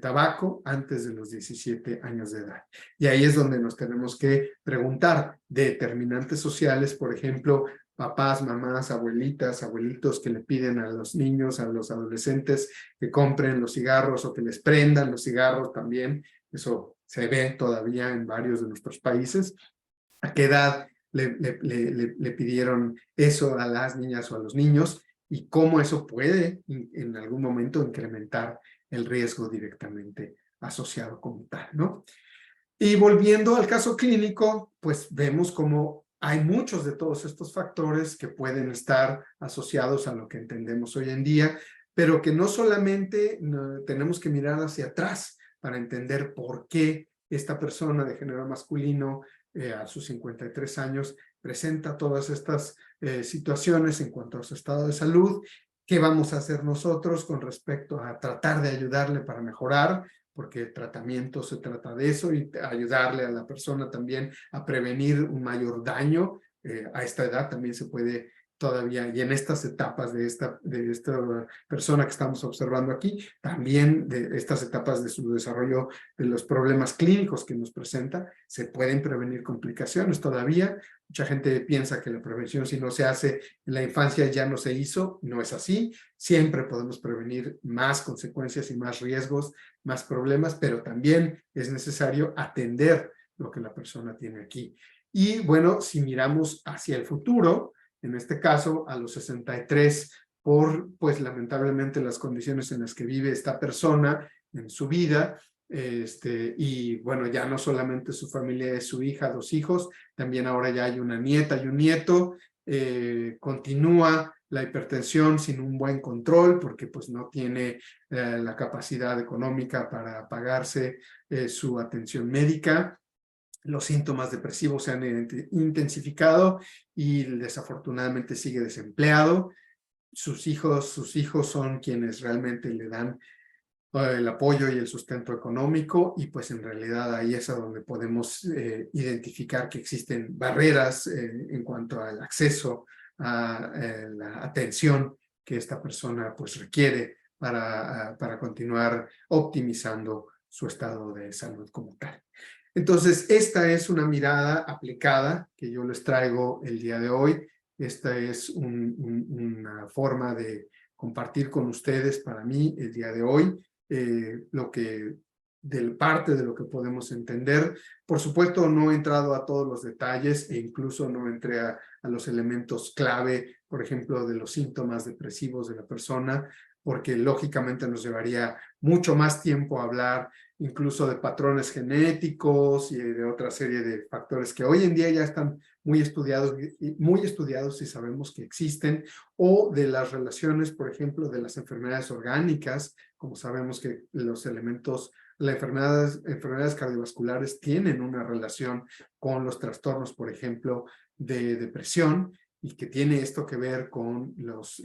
tabaco antes de los 17 años de edad. Y ahí es donde nos tenemos que preguntar determinantes sociales, por ejemplo, papás, mamás, abuelitas, abuelitos que le piden a los niños, a los adolescentes que compren los cigarros o que les prendan los cigarros también. Eso se ve todavía en varios de nuestros países. ¿A qué edad le pidieron eso a las niñas o a los niños? Y cómo eso puede en algún momento incrementar el riesgo directamente asociado como tal, ¿no? Y volviendo al caso clínico, pues vemos cómo hay muchos de todos estos factores que pueden estar asociados a lo que entendemos hoy en día, pero que no solamente tenemos que mirar hacia atrás para entender por qué esta persona de género masculino a sus 53 años presenta todas estas situaciones en cuanto a su estado de salud. ¿Qué vamos a hacer nosotros con respecto a tratar de ayudarle para mejorar? Porque el tratamiento se trata de eso y ayudarle a la persona también a prevenir un mayor daño. A esta edad también se puede todavía, y en estas etapas de esta persona que estamos observando aquí, también de estas etapas de su desarrollo, de los problemas clínicos que nos presenta, se pueden prevenir complicaciones todavía. Mucha gente piensa que la prevención, si no se hace en la infancia, ya no se hizo. No es así. Siempre podemos prevenir más consecuencias y más riesgos, más problemas, pero también es necesario atender lo que la persona tiene aquí. Y bueno, si miramos hacia el futuro, en este caso a los 63, pues lamentablemente las condiciones en las que vive esta persona en su vida, y bueno, ya no solamente su familia es su hija, 2 hijos, también ahora ya hay una nieta y un nieto, continúa la hipertensión sin un buen control porque pues no tiene la capacidad económica para pagarse su atención médica. Los síntomas depresivos se han intensificado y desafortunadamente sigue desempleado. Sus hijos son quienes realmente le dan el apoyo y el sustento económico, y pues en realidad ahí es a donde podemos identificar que existen barreras en cuanto al acceso a la atención que esta persona pues requiere para continuar optimizando su estado de salud como tal. Entonces, esta es una mirada aplicada que yo les traigo el día de hoy. Esta es una forma de compartir con ustedes para mí el día de hoy lo que parte de lo que podemos entender. Por supuesto, no he entrado a todos los detalles e incluso no entré a los elementos clave, por ejemplo, de los síntomas depresivos de la persona, porque lógicamente nos llevaría mucho más tiempo hablar incluso de patrones genéticos y de otra serie de factores que hoy en día ya están muy estudiados y sabemos que existen, o de las relaciones, por ejemplo, de las enfermedades orgánicas, como sabemos que los elementos, las enfermedades cardiovasculares tienen una relación con los trastornos, por ejemplo, de depresión, y que tiene esto que ver con los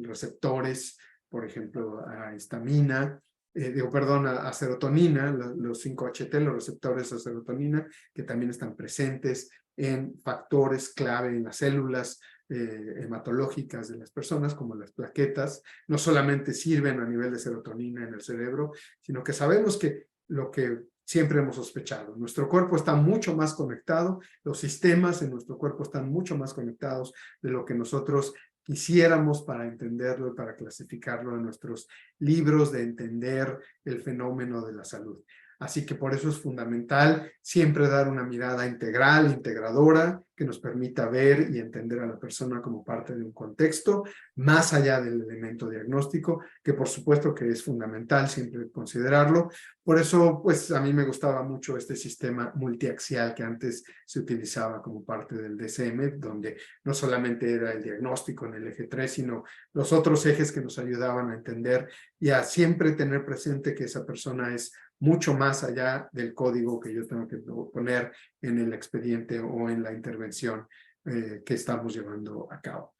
receptores, por ejemplo, a histamina, a serotonina, los 5-HT, los receptores a serotonina, que también están presentes en factores clave en las células hematológicas de las personas, como las plaquetas. No solamente sirven a nivel de serotonina en el cerebro, sino que sabemos que lo que siempre hemos sospechado, nuestro cuerpo está mucho más conectado, los sistemas en nuestro cuerpo están mucho más conectados de lo que nosotros quisiéramos para entenderlo y para clasificarlo en nuestros libros de entender el fenómeno de la salud. Así que por eso es fundamental siempre dar una mirada integral, integradora, que nos permita ver y entender a la persona como parte de un contexto, más allá del elemento diagnóstico, que por supuesto que es fundamental siempre considerarlo. Por eso, pues a mí me gustaba mucho este sistema multiaxial que antes se utilizaba como parte del DSM, donde no solamente era el diagnóstico en el eje 3, sino los otros ejes que nos ayudaban a entender y a siempre tener presente que esa persona es mucho más allá del código que yo tengo que poner en el expediente o en la intervención que estamos llevando a cabo.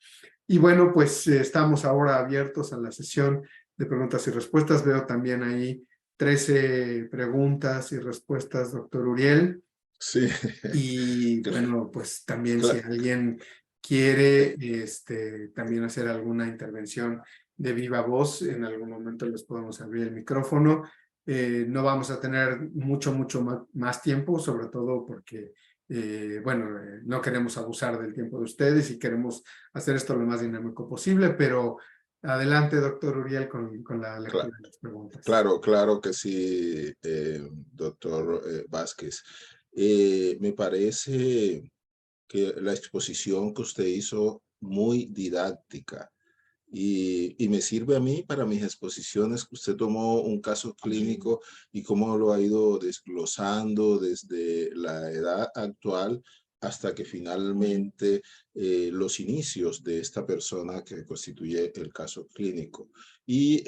Y bueno, pues estamos ahora abiertos a la sesión de preguntas y respuestas. Veo también ahí 13 preguntas y respuestas, doctor Uriel. Sí, Y cla- bueno, pues también si cla- alguien quiere también hacer alguna intervención de viva voz, en algún momento les podemos abrir el micrófono. No vamos a tener mucho más tiempo, sobre todo porque, bueno, no queremos abusar del tiempo de ustedes y queremos hacer esto lo más dinámico posible, pero adelante, doctor Uriel, con la cla- lectura de las preguntas. claro, claro que sí, doctor Vázquez. Me parece que la exposición que usted hizo muy didáctica y me sirve a mí para mis exposiciones. Usted tomó un caso clínico y cómo lo ha ido desglosando desde la edad actual hasta que finalmente los inicios de esta persona que constituye el caso clínico. Y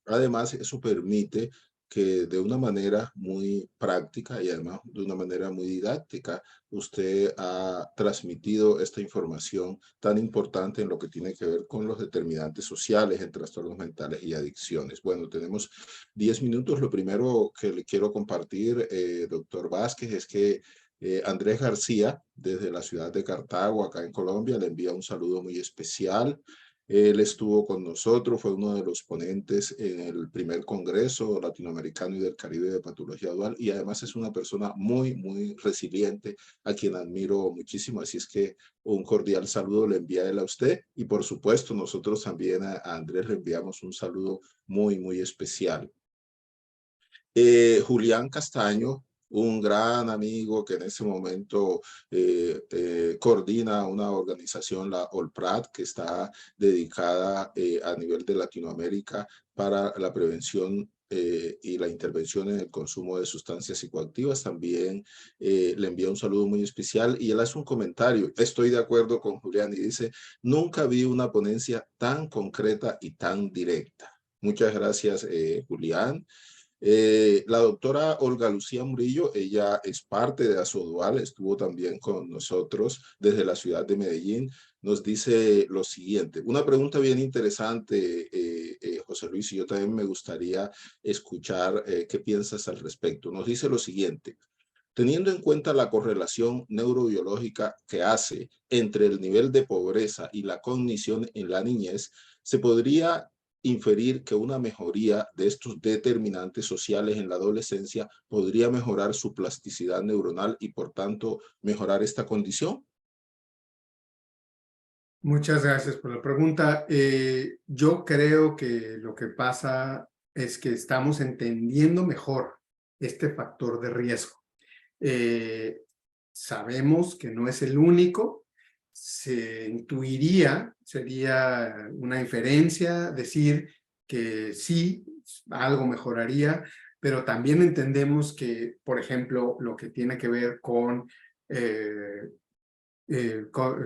además eso permite que de una manera muy práctica y además de una manera muy didáctica usted ha transmitido esta información tan importante en lo que tiene que ver con los determinantes sociales en trastornos mentales y adicciones. Bueno, tenemos 10 minutos. Lo primero que le quiero compartir, doctor Vázquez, es que Andrés García, desde la ciudad de Cartago, acá en Colombia, le envía un saludo muy especial. Él estuvo con nosotros, fue uno de los ponentes en el primer Congreso Latinoamericano y del Caribe de Patología Dual y además es una persona muy resiliente a quien admiro muchísimo. Así es que un cordial saludo le envía él a usted y por supuesto nosotros también a Andrés le enviamos un saludo muy especial. Julián Castaño, un gran amigo que en este momento coordina una organización, la OLPRAT, que está dedicada a nivel de Latinoamérica para la prevención y la intervención en el consumo de sustancias psicoactivas. También le envía un saludo muy especial y él hace un comentario. Estoy de acuerdo con Julián y dice, nunca vi una ponencia tan concreta y tan directa. Muchas gracias, Julián. La doctora Olga Lucía Murillo, ella es parte de Azodual, estuvo también con nosotros desde la ciudad de Medellín, nos dice lo siguiente, una pregunta bien interesante, José Luis, y yo también me gustaría escuchar qué piensas al respecto. Nos dice lo siguiente, teniendo en cuenta la correlación neurobiológica que hace entre el nivel de pobreza y la cognición en la niñez, se podría inferir que una mejoría de estos determinantes sociales en la adolescencia podría mejorar su plasticidad neuronal y por tanto mejorar esta condición. Muchas gracias por la pregunta. Yo creo que lo que pasa es que estamos entendiendo mejor este factor de riesgo. Sabemos que no es el único, se intuiría, sería una inferencia decir que sí, algo mejoraría, pero también entendemos que, por ejemplo, lo que tiene que ver con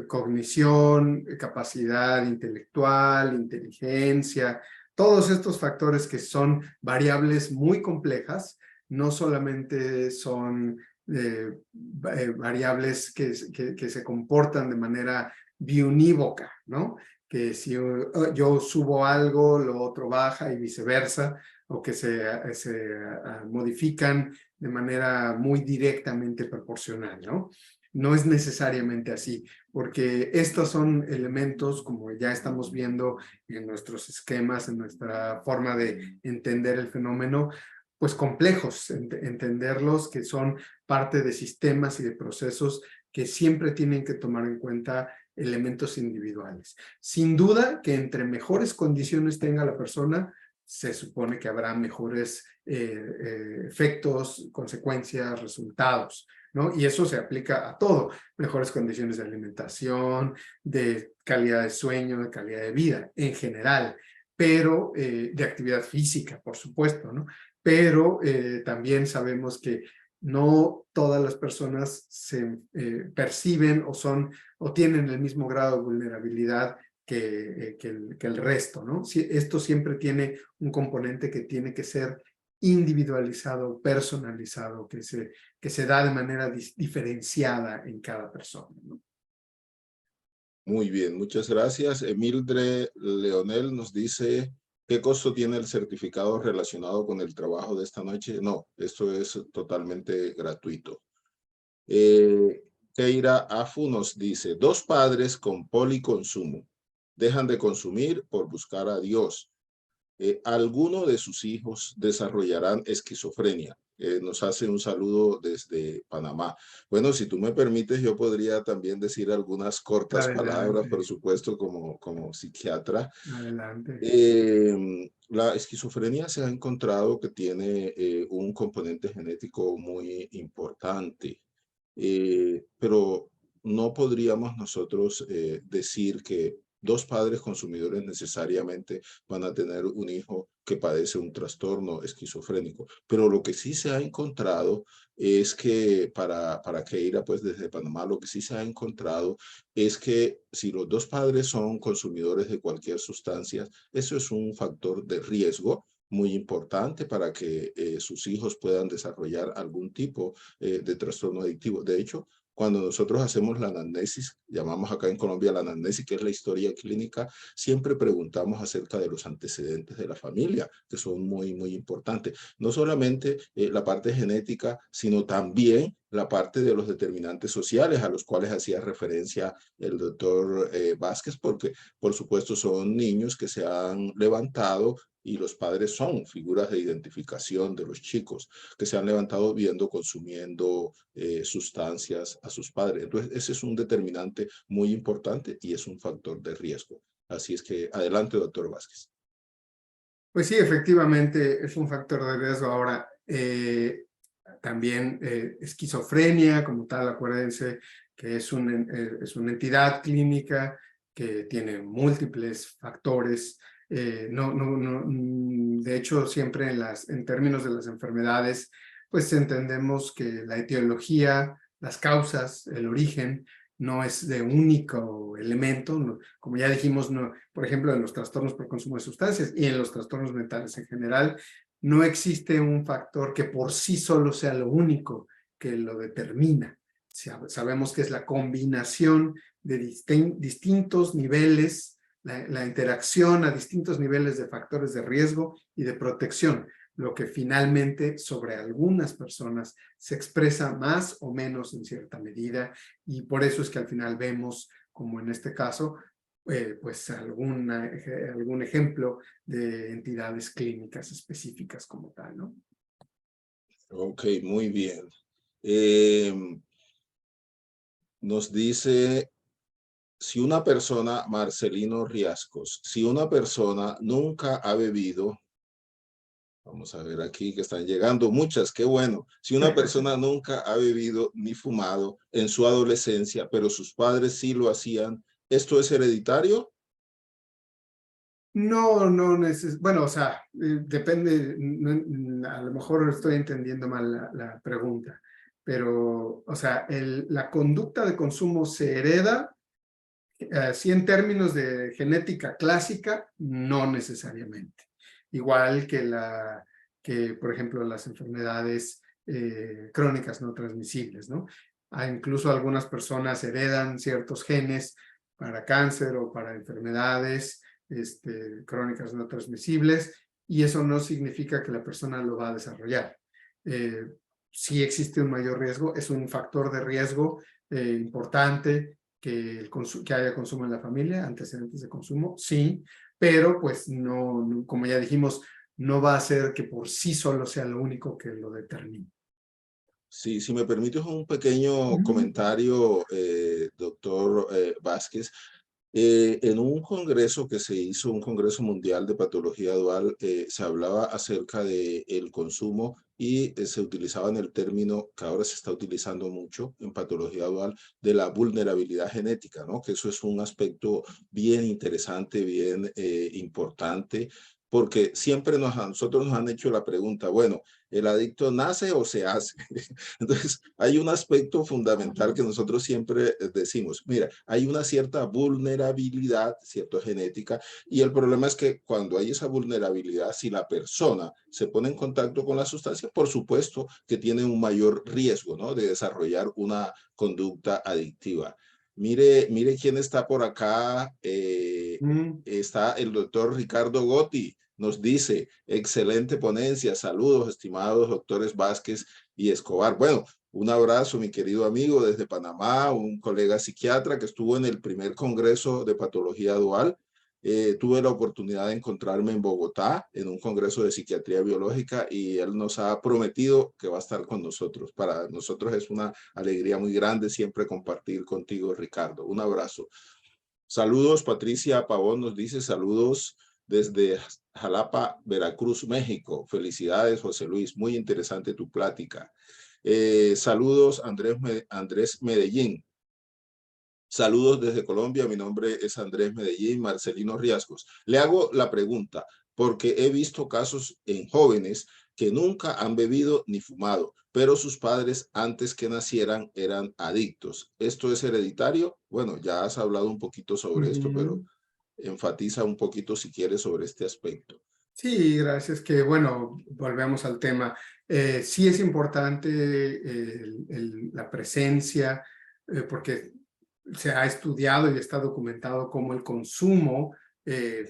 cognición, capacidad intelectual, inteligencia, todos estos factores que son variables muy complejas, no solamente son variables que se comportan de manera biunívoca, ¿no? Que si yo subo algo, lo otro baja y viceversa, o que se modifican de manera muy directamente proporcional, ¿no? No es necesariamente así, porque estos son elementos, como ya estamos viendo en nuestros esquemas, en nuestra forma de entender el fenómeno, pues complejos, entenderlos que son parte de sistemas y de procesos que siempre tienen que tomar en cuenta elementos individuales. Sin duda que entre mejores condiciones tenga la persona, se supone que habrá mejores efectos, consecuencias, resultados, ¿no? Y eso se aplica a todo, mejores condiciones de alimentación, de calidad de sueño, de calidad de vida en general, pero de actividad física, por supuesto, ¿no? Pero también sabemos que no todas las personas se perciben o tienen el mismo grado de vulnerabilidad que el resto, ¿no? Esto siempre tiene un componente que tiene que ser individualizado, personalizado, que se da de manera diferenciada en cada persona, ¿no? Muy bien, muchas gracias. Mildred Leonel nos dice, ¿qué costo tiene el certificado relacionado con el trabajo de esta noche? No, esto es totalmente gratuito. Keira Afu nos dice, 2 padres con policonsumo dejan de consumir por buscar a Dios. Alguno de sus hijos desarrollarán esquizofrenia. Nos hace un saludo desde Panamá. Bueno, si tú me permites, yo podría también decir algunas cortas palabras, por Adelante, supuesto, como psiquiatra. adelante. La esquizofrenia se ha encontrado que tiene un componente genético muy importante, pero no podríamos nosotros decir que 2 padres consumidores necesariamente van a tener un hijo que padece un trastorno esquizofrénico. Pero lo que sí se ha encontrado es que para Keira, pues desde Panamá, lo que sí se ha encontrado es que si los 2 padres son consumidores de cualquier sustancia, eso es un factor de riesgo muy importante para que sus hijos puedan desarrollar algún tipo de trastorno adictivo. De hecho, cuando nosotros hacemos la anamnesis, llamamos acá en Colombia la anamnesis, que es la historia clínica, siempre preguntamos acerca de los antecedentes de la familia, que son muy importantes. No solamente la parte genética, sino también la parte de los determinantes sociales a los cuales hacía referencia el doctor Vázquez, porque por supuesto son niños que se han levantado y los padres son figuras de identificación de los chicos que se han levantado viendo, consumiendo sustancias a sus padres. Entonces, ese es un determinante muy importante y es un factor de riesgo. Así es que adelante, doctor Vázquez. Pues sí, efectivamente es un factor de riesgo. Ahora, también esquizofrenia como tal, acuérdense que es una entidad clínica que tiene múltiples factores. De hecho, siempre en términos de las enfermedades, pues entendemos que la etiología, las causas, el origen, no es de único elemento, no, como ya dijimos, no, por ejemplo, en los trastornos por consumo de sustancias y en los trastornos mentales en general, no existe un factor que por sí solo sea lo único que lo determina. Sabemos que es la combinación de distintos niveles, la interacción a distintos niveles de factores de riesgo y de protección, lo que finalmente sobre algunas personas se expresa más o menos en cierta medida, y por eso es que al final vemos, como en este caso, pues algún ejemplo de entidades clínicas específicas como tal, ¿no? Ok, muy bien. Nos dice, si una persona, Marcelino Riascos, si una persona nunca ha bebido, vamos a ver aquí que están llegando muchas, qué bueno. Si una persona nunca ha bebido ni fumado en su adolescencia, pero sus padres sí lo hacían, ¿esto es hereditario? No, bueno, o sea, depende, a lo mejor estoy entendiendo mal la pregunta, pero, o sea, la conducta de consumo se hereda, sí, en términos de genética clásica, no necesariamente. Igual que por ejemplo, las enfermedades crónicas no transmisibles, ¿no? Incluso algunas personas heredan ciertos genes para cáncer o para enfermedades crónicas no transmisibles, y eso no significa que la persona lo va a desarrollar. Sí existe un mayor riesgo, es un factor de riesgo importante que haya consumo en la familia, antecedentes de consumo, sí, pero pues no, como ya dijimos, no va a ser que por sí solo sea lo único que lo determine. Sí, si me permites un pequeño comentario, doctor Vázquez. En un congreso que se hizo, un congreso mundial de patología dual, se hablaba acerca del consumo y se utilizaba en el término que ahora se está utilizando mucho en patología dual de la vulnerabilidad genética, ¿no? Que eso es un aspecto bien interesante, bien importante, porque siempre a nosotros nos han hecho la pregunta, bueno, ¿el adicto nace o se hace? Entonces, hay un aspecto fundamental que nosotros siempre decimos, mira, hay una cierta vulnerabilidad, cierta genética, y el problema es que cuando hay esa vulnerabilidad, si la persona se pone en contacto con la sustancia, por supuesto que tiene un mayor riesgo, ¿no?, de desarrollar una conducta adictiva. Mire quién está por acá. Mm. Está el doctor Ricardo Gotti. Nos dice, excelente ponencia. Saludos, estimados doctores Vázquez y Escobar. Bueno, un abrazo, mi querido amigo, desde Panamá, un colega psiquiatra que estuvo en el primer congreso de patología dual. Tuve la oportunidad de encontrarme en Bogotá en un congreso de psiquiatría biológica y él nos ha prometido que va a estar con nosotros. Para nosotros es una alegría muy grande siempre compartir contigo, Ricardo. Un abrazo. Saludos, Patricia Pavón nos dice saludos desde Jalapa, Veracruz, México. Felicidades, José Luis. Muy interesante tu plática. Saludos, Andrés Medellín. Saludos desde Colombia, mi nombre es Andrés Medellín, Marcelino Riascos. Le hago la pregunta porque he visto casos en jóvenes que nunca han bebido ni fumado, pero sus padres antes que nacieran eran adictos. ¿Esto es hereditario? Bueno, ya has hablado un poquito sobre esto, pero Ujú. enfatiza un poquito si quieres sobre este aspecto. Sí, gracias. Que bueno, volvemos al tema. Sí es importante la presencia, porque se ha estudiado y está documentado cómo el consumo,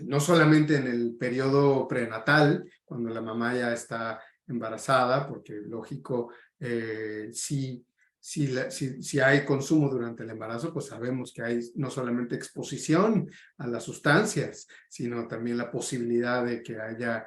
no solamente en el periodo prenatal, cuando la mamá ya está embarazada, porque lógico, si hay consumo durante el embarazo, pues sabemos que hay no solamente exposición a las sustancias, sino también la posibilidad de que haya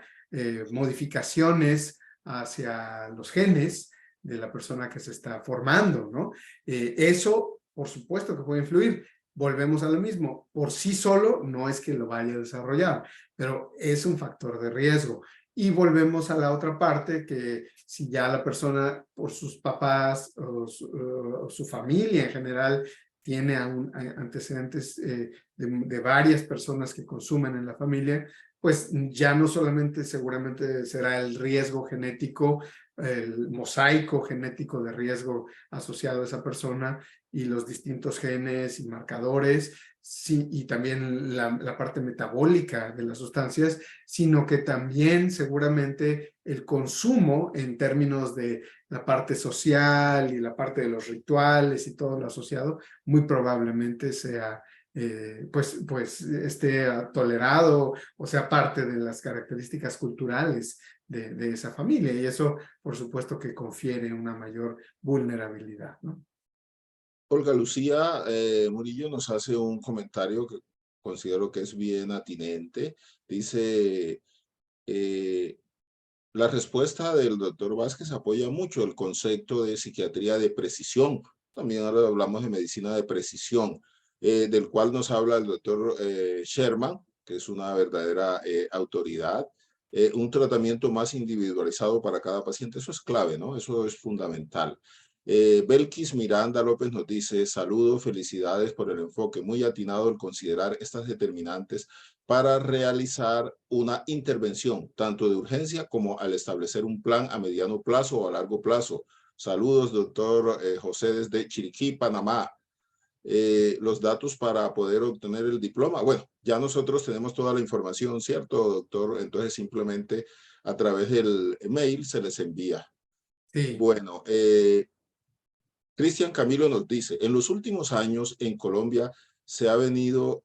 modificaciones hacia los genes de la persona que se está formando, ¿no? Eso, por supuesto que puede influir. Volvemos a lo mismo, por sí solo no es que lo vaya a desarrollar, pero es un factor de riesgo. Y volvemos a la otra parte, que si ya la persona por sus papás o su familia en general tiene antecedentes de varias personas que consumen en la familia, pues ya no solamente seguramente será el riesgo genético, el mosaico genético de riesgo asociado a esa persona y los distintos genes y marcadores, sí, y también la parte metabólica de las sustancias, sino que también seguramente el consumo en términos de la parte social y la parte de los rituales y todo lo asociado, muy probablemente sea pues esté tolerado o sea parte de las características culturales de esa familia, y eso por supuesto que confiere una mayor vulnerabilidad, ¿no? Olga Lucía Murillo nos hace un comentario que considero que es bien atinente. Dice, la respuesta del doctor Vázquez apoya mucho el concepto de psiquiatría de precisión. También ahora hablamos de medicina de precisión, del cual nos habla el doctor Sherman, que es una verdadera autoridad. Un tratamiento más individualizado para cada paciente, eso es clave, ¿no? Eso es fundamental. Belkis Miranda López nos dice, saludos, felicidades por el enfoque muy atinado al considerar estas determinantes para realizar una intervención, tanto de urgencia como al establecer un plan a mediano plazo o a largo plazo. Saludos, doctor José, desde Chiriquí, Panamá. Los datos para poder obtener el diploma. Bueno, ya nosotros tenemos toda la información, ¿cierto, doctor? Entonces simplemente a través del mail se les envía. Sí. Bueno, Cristian Camilo nos dice, en los últimos años en Colombia se ha venido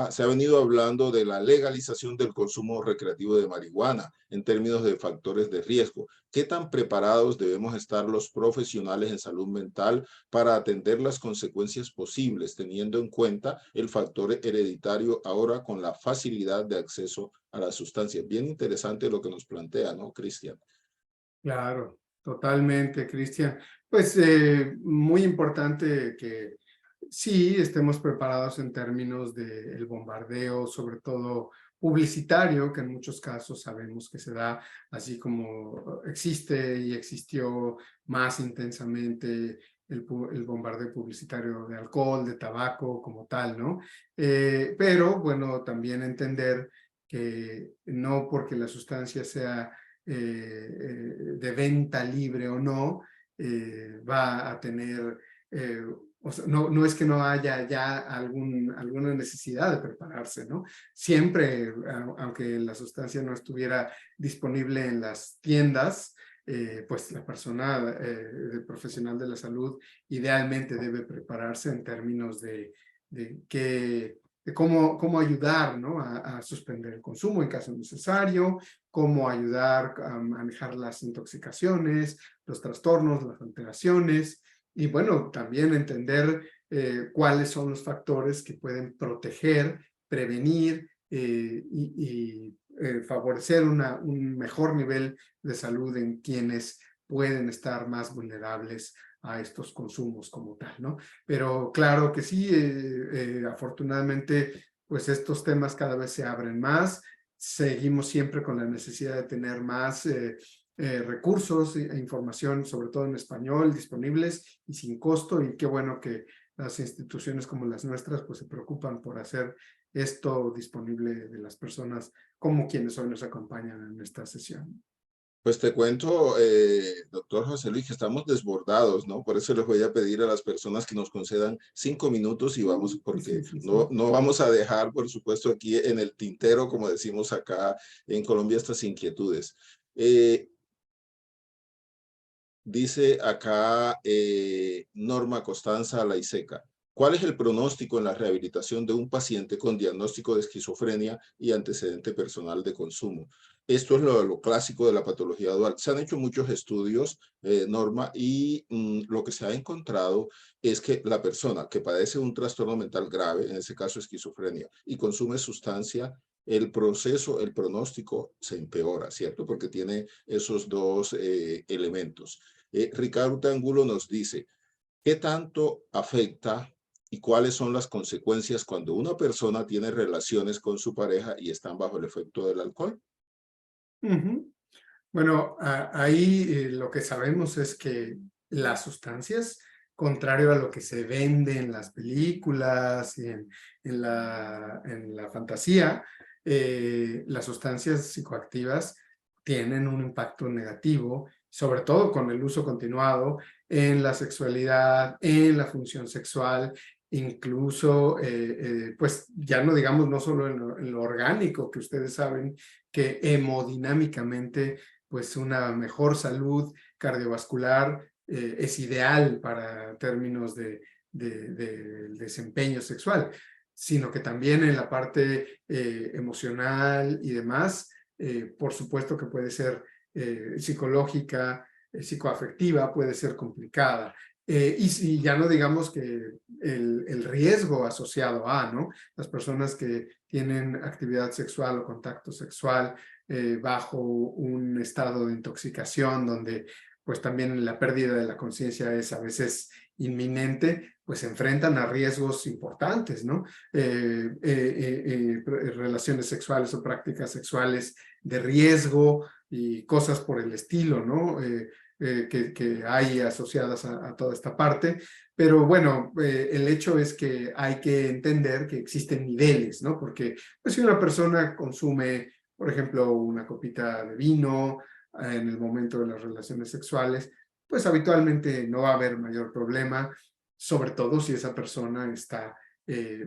se ha venido hablando de la legalización del consumo recreativo de marihuana en términos de factores de riesgo. ¿Qué tan preparados debemos estar los profesionales en salud mental para atender las consecuencias posibles, teniendo en cuenta el factor hereditario ahora con la facilidad de acceso a las sustancias? Bien interesante lo que nos plantea, ¿no, Cristian? Claro, totalmente, Cristian. Pues muy importante que sí estemos preparados en términos del bombardeo, sobre todo publicitario, que en muchos casos sabemos que se da así como existe y existió más intensamente el bombardeo publicitario de alcohol, de tabaco como tal, ¿no? Pero bueno, también entender que no porque la sustancia sea de venta libre o no, va a tener, o sea, no es que no haya ya alguna necesidad de prepararse, ¿no? Siempre, aunque la sustancia no estuviera disponible en las tiendas, pues la persona, el profesional de la salud, idealmente debe prepararse en términos de cómo ayudar, ¿no? a suspender el consumo en caso necesario, cómo ayudar a manejar las intoxicaciones, los trastornos, las alteraciones, y bueno, también entender cuáles son los factores que pueden proteger, prevenir y favorecer un mejor nivel de salud en quienes pueden estar más vulnerables a estos consumos como tal, ¿no? Pero claro que sí, afortunadamente, pues estos temas cada vez se abren más. Seguimos siempre con la necesidad de tener más recursos e información, sobre todo en español, disponibles y sin costo. Y qué bueno que las instituciones como las nuestras pues se preocupan por hacer esto disponible de las personas como quienes hoy nos acompañan en esta sesión. Pues te cuento, doctor José Luis, que estamos desbordados, ¿no? Por eso les voy a pedir a las personas que nos concedan 5 minutos y vamos, porque Sí, sí, sí. no vamos a dejar, por supuesto, aquí en el tintero, como decimos acá en Colombia, estas inquietudes. Dice acá Norma Costanza Laiseca. ¿Cuál es el pronóstico en la rehabilitación de un paciente con diagnóstico de esquizofrenia y antecedente personal de consumo? Esto es lo clásico de la patología dual. Se han hecho muchos estudios, Norma, y lo que se ha encontrado es que la persona que padece un trastorno mental grave, en ese caso esquizofrenia, y consume sustancia, el proceso, el pronóstico se empeora, ¿cierto? Porque tiene esos dos elementos. Ricardo Angulo nos dice, ¿qué tanto afecta y cuáles son las consecuencias cuando una persona tiene relaciones con su pareja y están bajo el efecto del alcohol? Bueno, ahí lo que sabemos es que las sustancias, contrario a lo que se vende en las películas y en la fantasía, las sustancias psicoactivas tienen un impacto negativo, sobre todo con el uso continuado en la sexualidad, en la función sexual, incluso, pues ya no digamos no solo en lo orgánico, que ustedes saben que hemodinámicamente pues una mejor salud cardiovascular es ideal para términos del desempeño sexual, sino que también en la parte emocional y demás, por supuesto que puede ser psicológica, psicoafectiva, puede ser complicada. Y ya no digamos que el riesgo asociado a, ¿no? Las personas que tienen actividad sexual o contacto sexual bajo un estado de intoxicación donde pues también la pérdida de la conciencia es a veces inminente, pues se enfrentan a riesgos importantes, ¿no? Relaciones sexuales o prácticas sexuales de riesgo y cosas por el estilo, ¿no? Que hay asociadas a toda esta parte. Pero bueno, el hecho es que hay que entender que existen niveles, ¿no? Porque pues, si una persona consume, por ejemplo, una copita de vino en el momento de las relaciones sexuales, pues habitualmente no va a haber mayor problema, sobre todo si esa persona está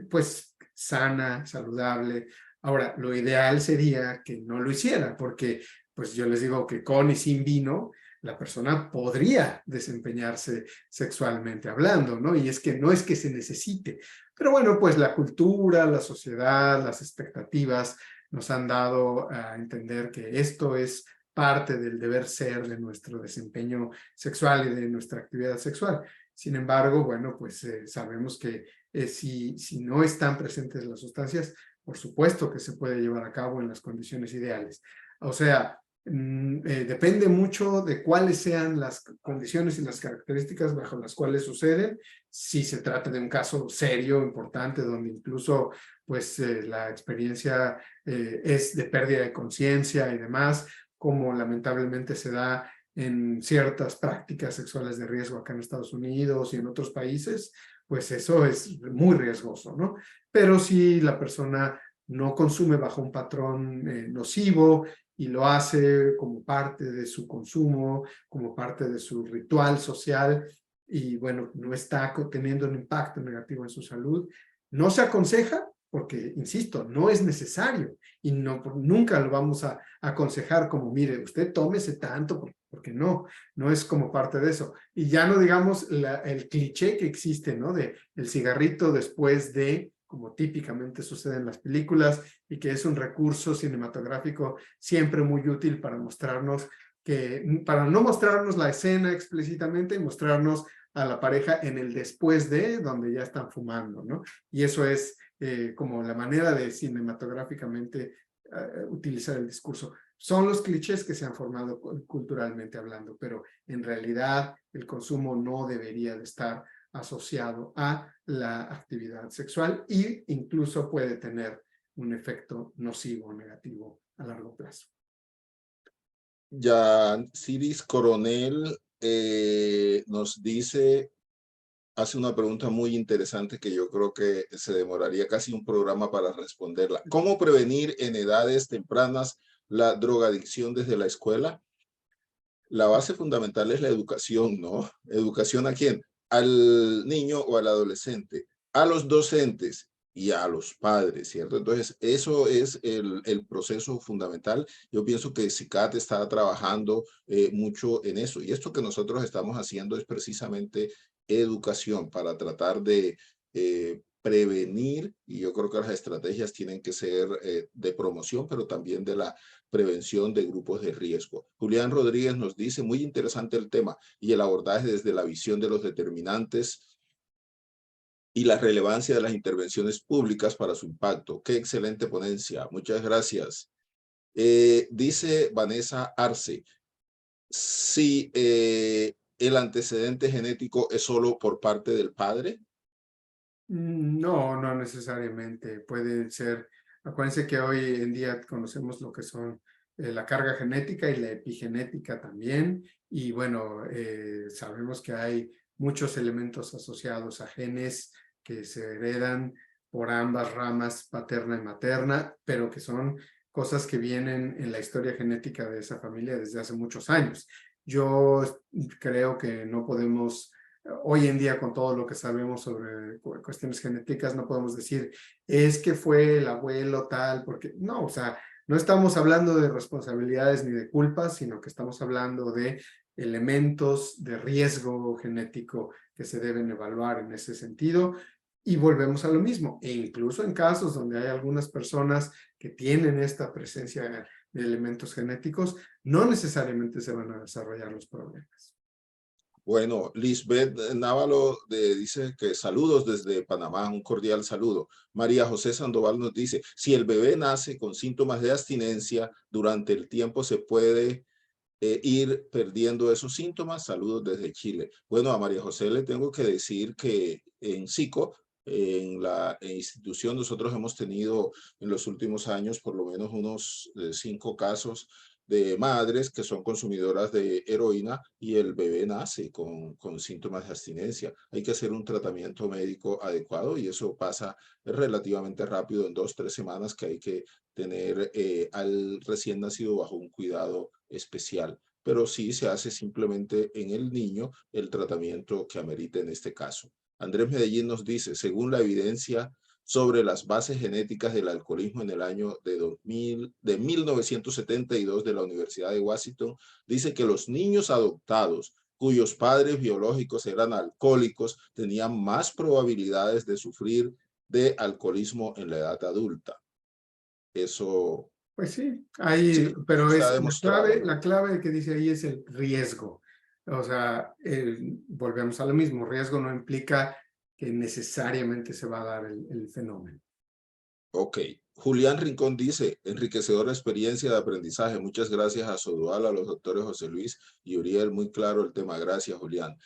pues sana, saludable. Ahora, lo ideal sería que no lo hiciera, porque pues yo les digo que con y sin vino, la persona podría desempeñarse sexualmente hablando, ¿no? Y es que no es que se necesite, pero bueno, pues la cultura, la sociedad, las expectativas nos han dado a entender que esto es parte del deber ser de nuestro desempeño sexual y de nuestra actividad sexual. Sin embargo, bueno, pues sabemos que si no están presentes las sustancias, por supuesto que se puede llevar a cabo en las condiciones ideales. O sea, depende mucho de cuáles sean las condiciones y las características bajo las cuales suceden. Si se trata de un caso serio, importante, donde incluso pues la experiencia es de pérdida de conciencia y demás, como lamentablemente se da en ciertas prácticas sexuales de riesgo acá en Estados Unidos y en otros países, pues eso es muy riesgoso, ¿no? Pero si la persona no consume bajo un patrón nocivo y lo hace como parte de su consumo, como parte de su ritual social y bueno, no está teniendo un impacto negativo en su salud, no se aconseja, porque, insisto, no es necesario y nunca lo vamos a aconsejar como, mire, usted tómese tanto, porque no es como parte de eso. Y ya no digamos el cliché que existe, ¿no? De el cigarrito después de, como típicamente sucede en las películas, y que es un recurso cinematográfico siempre muy útil para mostrarnos para no mostrarnos la escena explícitamente y mostrarnos a la pareja en el después de, donde ya están fumando, ¿no? Y eso es como la manera de cinematográficamente utilizar el discurso. Son los clichés que se han formado culturalmente hablando, pero en realidad el consumo no debería de estar asociado a la actividad sexual e incluso puede tener un efecto nocivo o negativo a largo plazo. Ya Ciris Coronel nos dice, hace una pregunta muy interesante que yo creo que se demoraría casi un programa para responderla. ¿Cómo prevenir en edades tempranas la drogadicción desde la escuela? La base fundamental es la educación, ¿no? ¿Educación a quién? Al niño o al adolescente, a los docentes y a los padres, ¿cierto? Entonces, eso es el proceso fundamental. Yo pienso que CICAT está trabajando mucho en eso. Y esto que nosotros estamos haciendo es precisamente educación para tratar de prevenir, y yo creo que las estrategias tienen que ser de promoción, pero también de la prevención de grupos de riesgo. Julián Rodríguez nos dice, muy interesante el tema y el abordaje desde la visión de los determinantes y la relevancia de las intervenciones públicas para su impacto. Qué excelente ponencia. Muchas gracias. Dice Vanessa Arce, si el antecedente genético es solo por parte del padre. No, no necesariamente. Puede ser, acuérdense que hoy en día conocemos lo que son la carga genética y la epigenética también. Y bueno, sabemos que hay muchos elementos asociados a genes que se heredan por ambas ramas, paterna y materna, pero que son cosas que vienen en la historia genética de esa familia desde hace muchos años. Yo creo que no podemos hoy en día, con todo lo que sabemos sobre cuestiones genéticas, no podemos decir, es que fue el abuelo tal, porque no, o sea, no estamos hablando de responsabilidades ni de culpas, sino que estamos hablando de elementos de riesgo genético que se deben evaluar en ese sentido. Y volvemos a lo mismo, e incluso en casos donde hay algunas personas que tienen esta presencia de elementos genéticos, no necesariamente se van a desarrollar los problemas. Bueno, Lisbeth Návalo dice que saludos desde Panamá, un cordial saludo. María José Sandoval nos dice, si el bebé nace con síntomas de abstinencia, durante el tiempo se puede ir perdiendo esos síntomas. Saludos desde Chile. Bueno, a María José le tengo que decir que en SICO, en la institución, nosotros hemos tenido en los últimos años por lo menos unos 5 casos de madres que son consumidoras de heroína y el bebé nace con síntomas de abstinencia. Hay que hacer un tratamiento médico adecuado y eso pasa relativamente rápido en 2 o 3 semanas, que hay que tener al recién nacido bajo un cuidado especial. Pero sí se hace simplemente en el niño el tratamiento que amerite en este caso. Andrés Medellín nos dice, según la evidencia sobre las bases genéticas del alcoholismo en el año de 1972 de la Universidad de Washington, dice que los niños adoptados cuyos padres biológicos eran alcohólicos tenían más probabilidades de sufrir de alcoholismo en la edad adulta. Eso Pues sí, sí, pero se ha es demostrado, ¿no? la clave que dice ahí es el riesgo. O sea, volvemos a lo mismo, riesgo no implica que necesariamente se va a dar el fenómeno. Ok. Julián Rincón dice, enriquecedora experiencia de aprendizaje. Muchas gracias a Sodual, a los doctores José Luis y Uriel. Muy claro el tema. Gracias, Julián.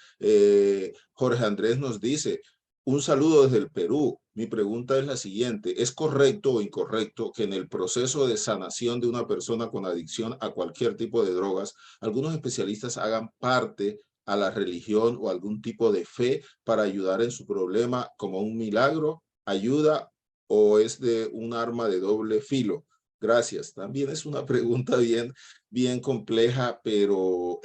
Jorge Andrés nos dice, un saludo desde el Perú. Mi pregunta es la siguiente. ¿Es correcto o incorrecto que en el proceso de sanación de una persona con adicción a cualquier tipo de drogas, algunos especialistas hagan parte a la religión o algún tipo de fe para ayudar en su problema como un milagro? ¿Ayuda o es de un arma de doble filo? Gracias. También es una pregunta bien compleja, pero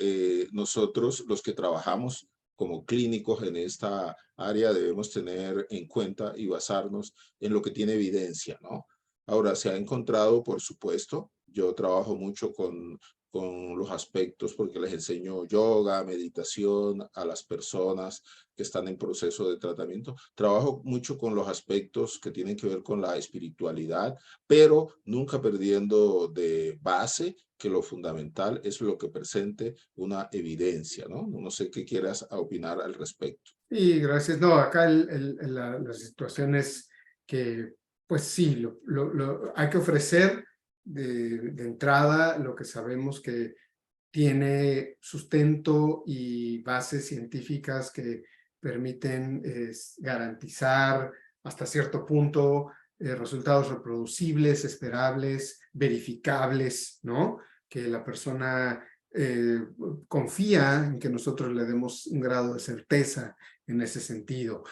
nosotros los que trabajamos como clínicos en esta área debemos tener en cuenta y basarnos en lo que tiene evidencia, ¿no? Ahora, se ha encontrado, por supuesto, yo trabajo mucho con los aspectos porque les enseño yoga, meditación a las personas que están en proceso de tratamiento. Trabajo mucho con los aspectos que tienen que ver con la espiritualidad, pero nunca perdiendo de base que lo fundamental es lo que presente una evidencia, ¿no? No sé qué quieras opinar al respecto. Y gracias. No, acá la situación es que, pues sí, hay que ofrecer de entrada lo que sabemos que tiene sustento y bases científicas que permiten garantizar hasta cierto punto resultados reproducibles, esperables, verificables, ¿no? Que la persona confía en que nosotros le demos un grado de certeza en ese sentido.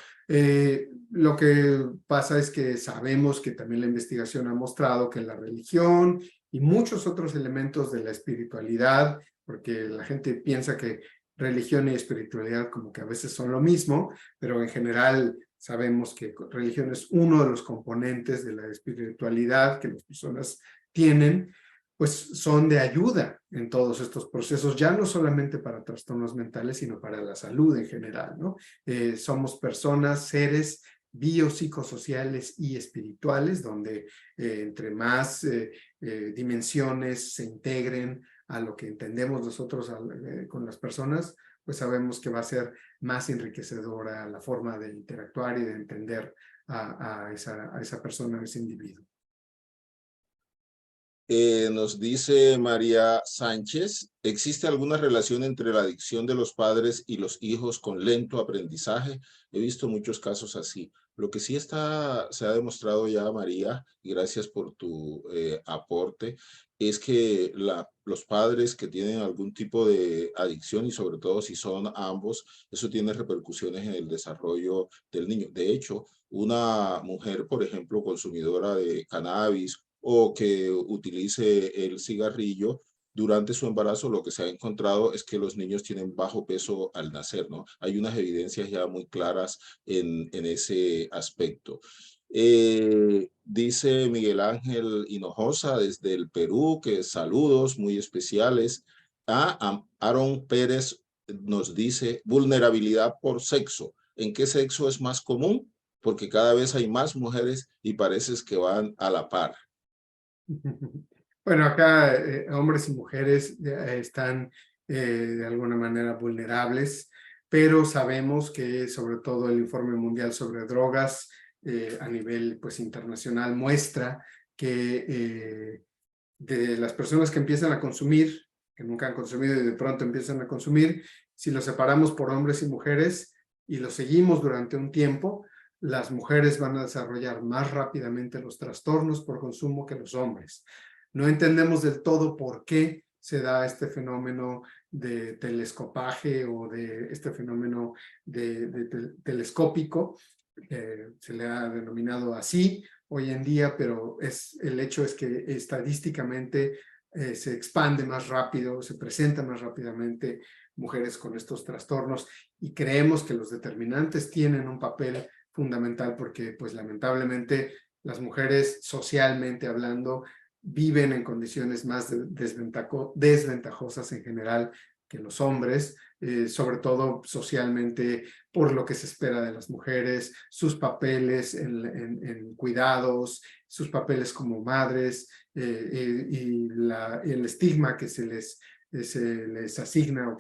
Lo que pasa es que sabemos que también la investigación ha mostrado que la religión y muchos otros elementos de la espiritualidad, porque la gente piensa que religión y espiritualidad como que a veces son lo mismo, pero en general sabemos que religión es uno de los componentes de la espiritualidad que las personas tienen, pues son de ayuda en todos estos procesos, ya no solamente para trastornos mentales, sino para la salud en general, ¿no? Somos personas, seres biopsicosociales y espirituales, donde entre más dimensiones se integren a lo que entendemos nosotros con las personas, pues sabemos que va a ser más enriquecedora la forma de interactuar y de entender a esa persona, a ese individuo. Nos dice María Sánchez, ¿existe alguna relación entre la adicción de los padres y los hijos con lento aprendizaje? He visto muchos casos así. Lo que sí se ha demostrado ya, María, y gracias por tu aporte, es que los padres que tienen algún tipo de adicción y sobre todo si son ambos, eso tiene repercusiones en el desarrollo del niño. De hecho, una mujer, por ejemplo, consumidora de cannabis o que utilice el cigarrillo, durante su embarazo lo que se ha encontrado es que los niños tienen bajo peso al nacer, ¿no? Hay unas evidencias ya muy claras en ese aspecto. Dice Miguel Ángel Hinojosa desde el Perú que saludos muy especiales. Aaron Pérez nos dice vulnerabilidad por sexo. ¿En qué sexo es más común? Porque cada vez hay más mujeres y parece que van a la par. Bueno, acá hombres y mujeres están de alguna manera vulnerables, pero sabemos que sobre todo el Informe Mundial sobre Drogas a nivel pues, internacional muestra que de las personas que empiezan a consumir, que nunca han consumido y de pronto empiezan a consumir, si los separamos por hombres y mujeres y los seguimos durante un tiempo, las mujeres van a desarrollar más rápidamente los trastornos por consumo que los hombres. No entendemos del todo por qué se da este fenómeno de telescopaje o de este fenómeno telescópico, se le ha denominado así hoy en día, pero el hecho es que estadísticamente se expande más rápido, se presenta más rápidamente mujeres con estos trastornos y creemos que los determinantes tienen un papel fundamental porque pues lamentablemente las mujeres socialmente hablando viven en condiciones más desventajosas en general que los hombres, sobre todo socialmente por lo que se espera de las mujeres, sus papeles en cuidados, sus papeles como madres y el estigma que se les asigna o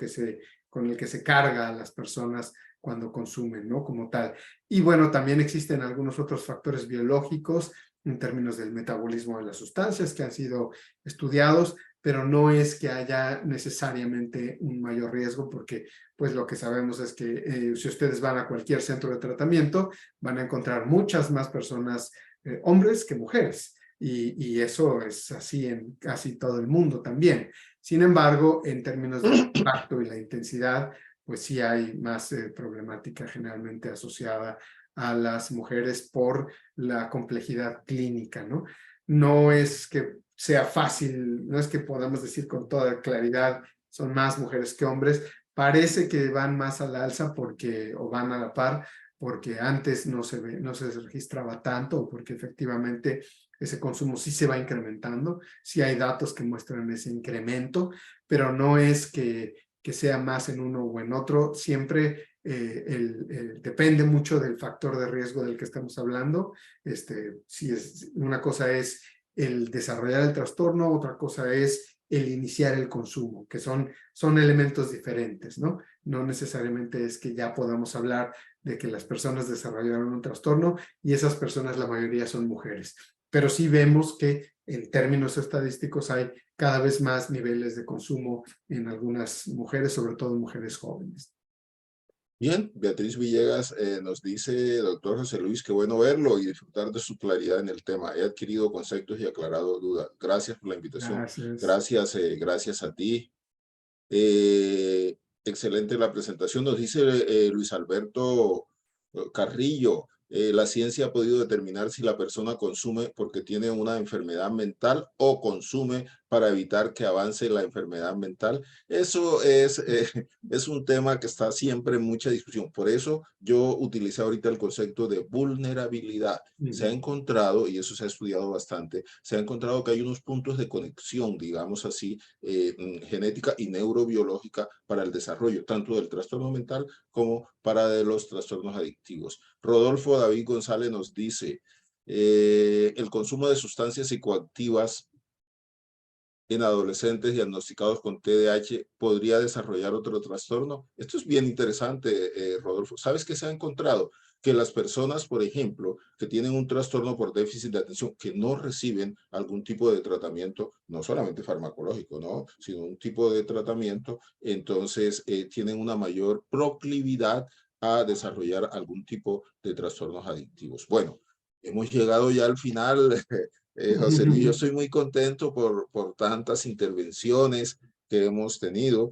con el que se carga a las personas cuando consumen, ¿no? Como tal. Y bueno, también existen algunos otros factores biológicos en términos del metabolismo de las sustancias que han sido estudiados, pero no es que haya necesariamente un mayor riesgo porque pues lo que sabemos es que si ustedes van a cualquier centro de tratamiento van a encontrar muchas más personas, hombres que mujeres. Y eso es así en casi todo el mundo también. Sin embargo, en términos del impacto y la intensidad, pues sí hay más problemática generalmente asociada a las mujeres por la complejidad clínica, ¿no? No es que sea fácil, no es que podamos decir con toda claridad son más mujeres que hombres, parece que van más al alza o van a la par, porque antes no se registraba tanto, o porque efectivamente ese consumo sí se va incrementando. Sí hay datos que muestran ese incremento, pero no es que sea más en uno o en otro. Siempre depende mucho del factor de riesgo del que estamos hablando. Una cosa es el desarrollar el trastorno, otra cosa es el iniciar el consumo, que son elementos diferentes, ¿no? No necesariamente es que ya podamos hablar de que las personas desarrollaron un trastorno y esas personas, la mayoría son mujeres. Pero sí vemos que en términos estadísticos hay cada vez más niveles de consumo en algunas mujeres, sobre todo mujeres jóvenes. Bien, Beatriz Villegas nos dice, doctor José Luis, qué bueno verlo y disfrutar de su claridad en el tema. He adquirido conceptos y aclarado dudas. Gracias por la invitación. Gracias. Gracias a ti. Excelente la presentación. Nos dice Luis Alberto Carrillo, la ciencia ha podido determinar si la persona consume porque tiene una enfermedad mental o consume para evitar que avance la enfermedad mental. Eso es un tema que está siempre en mucha discusión. Por eso yo utilicé ahorita el concepto de vulnerabilidad. Se ha encontrado, y eso se ha estudiado bastante, se ha encontrado que hay unos puntos de conexión, digamos así, genética y neurobiológica para el desarrollo, tanto del trastorno mental como para de los trastornos adictivos. Rodolfo David González nos dice, el consumo de sustancias psicoactivas en adolescentes diagnosticados con TDAH podría desarrollar otro trastorno. Esto es bien interesante, Rodolfo. ¿Sabes qué se ha encontrado? Que las personas, por ejemplo, que tienen un trastorno por déficit de atención, que no reciben algún tipo de tratamiento, no solamente farmacológico, ¿no? Sino un tipo de tratamiento, entonces tienen una mayor proclividad a desarrollar algún tipo de trastornos adictivos. Bueno, hemos llegado ya al final. José Luis, yo estoy muy contento por tantas intervenciones que hemos tenido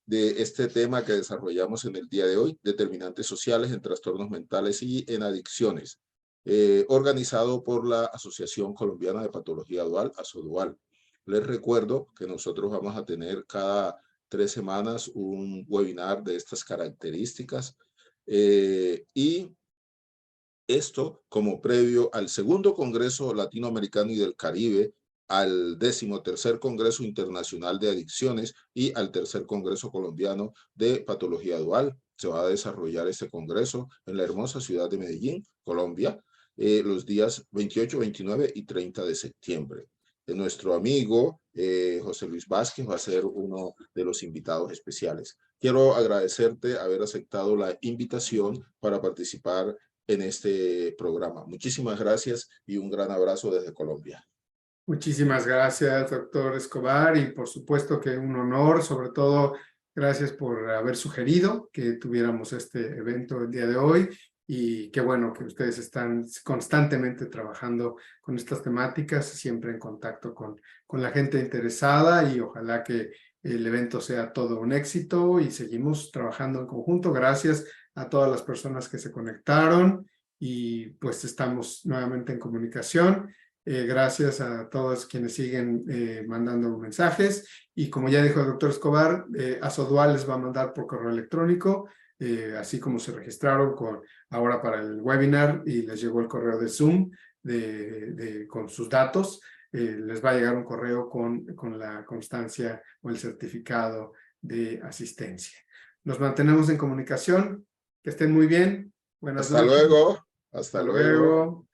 de este tema que desarrollamos en el día de hoy, determinantes sociales en trastornos mentales y en adicciones, organizado por la Asociación Colombiana de Patología Dual, ASODUAL. Les recuerdo que nosotros vamos a tener cada 3 semanas un webinar de estas características y esto como previo al segundo Congreso Latinoamericano y del Caribe, al 13º Congreso Internacional de Adicciones y al tercer Congreso Colombiano de Patología Dual. Se va a desarrollar este congreso en la hermosa ciudad de Medellín, Colombia, los días 28, 29 y 30 de septiembre. Nuestro amigo José Luis Vázquez va a ser uno de los invitados especiales. Quiero agradecerte haber aceptado la invitación para participar en este programa. Muchísimas gracias y un gran abrazo desde Colombia. Muchísimas gracias, doctor Escobar, y por supuesto que un honor, sobre todo gracias por haber sugerido que tuviéramos este evento el día de hoy, y qué bueno que ustedes están constantemente trabajando con estas temáticas, siempre en contacto con la gente interesada, y ojalá que el evento sea todo un éxito y seguimos trabajando en conjunto. Gracias a todas las personas que se conectaron y pues estamos nuevamente en comunicación. Gracias a todos quienes siguen mandando mensajes, y como ya dijo el doctor Escobar, ASODUAL les va a mandar por correo electrónico, así como se registraron ahora para el webinar y les llegó el correo de Zoom con sus datos, les va a llegar un correo con la constancia o el certificado de asistencia. Nos mantenemos en comunicación, que estén muy bien. Buenas noches. Hasta luego. Hasta luego.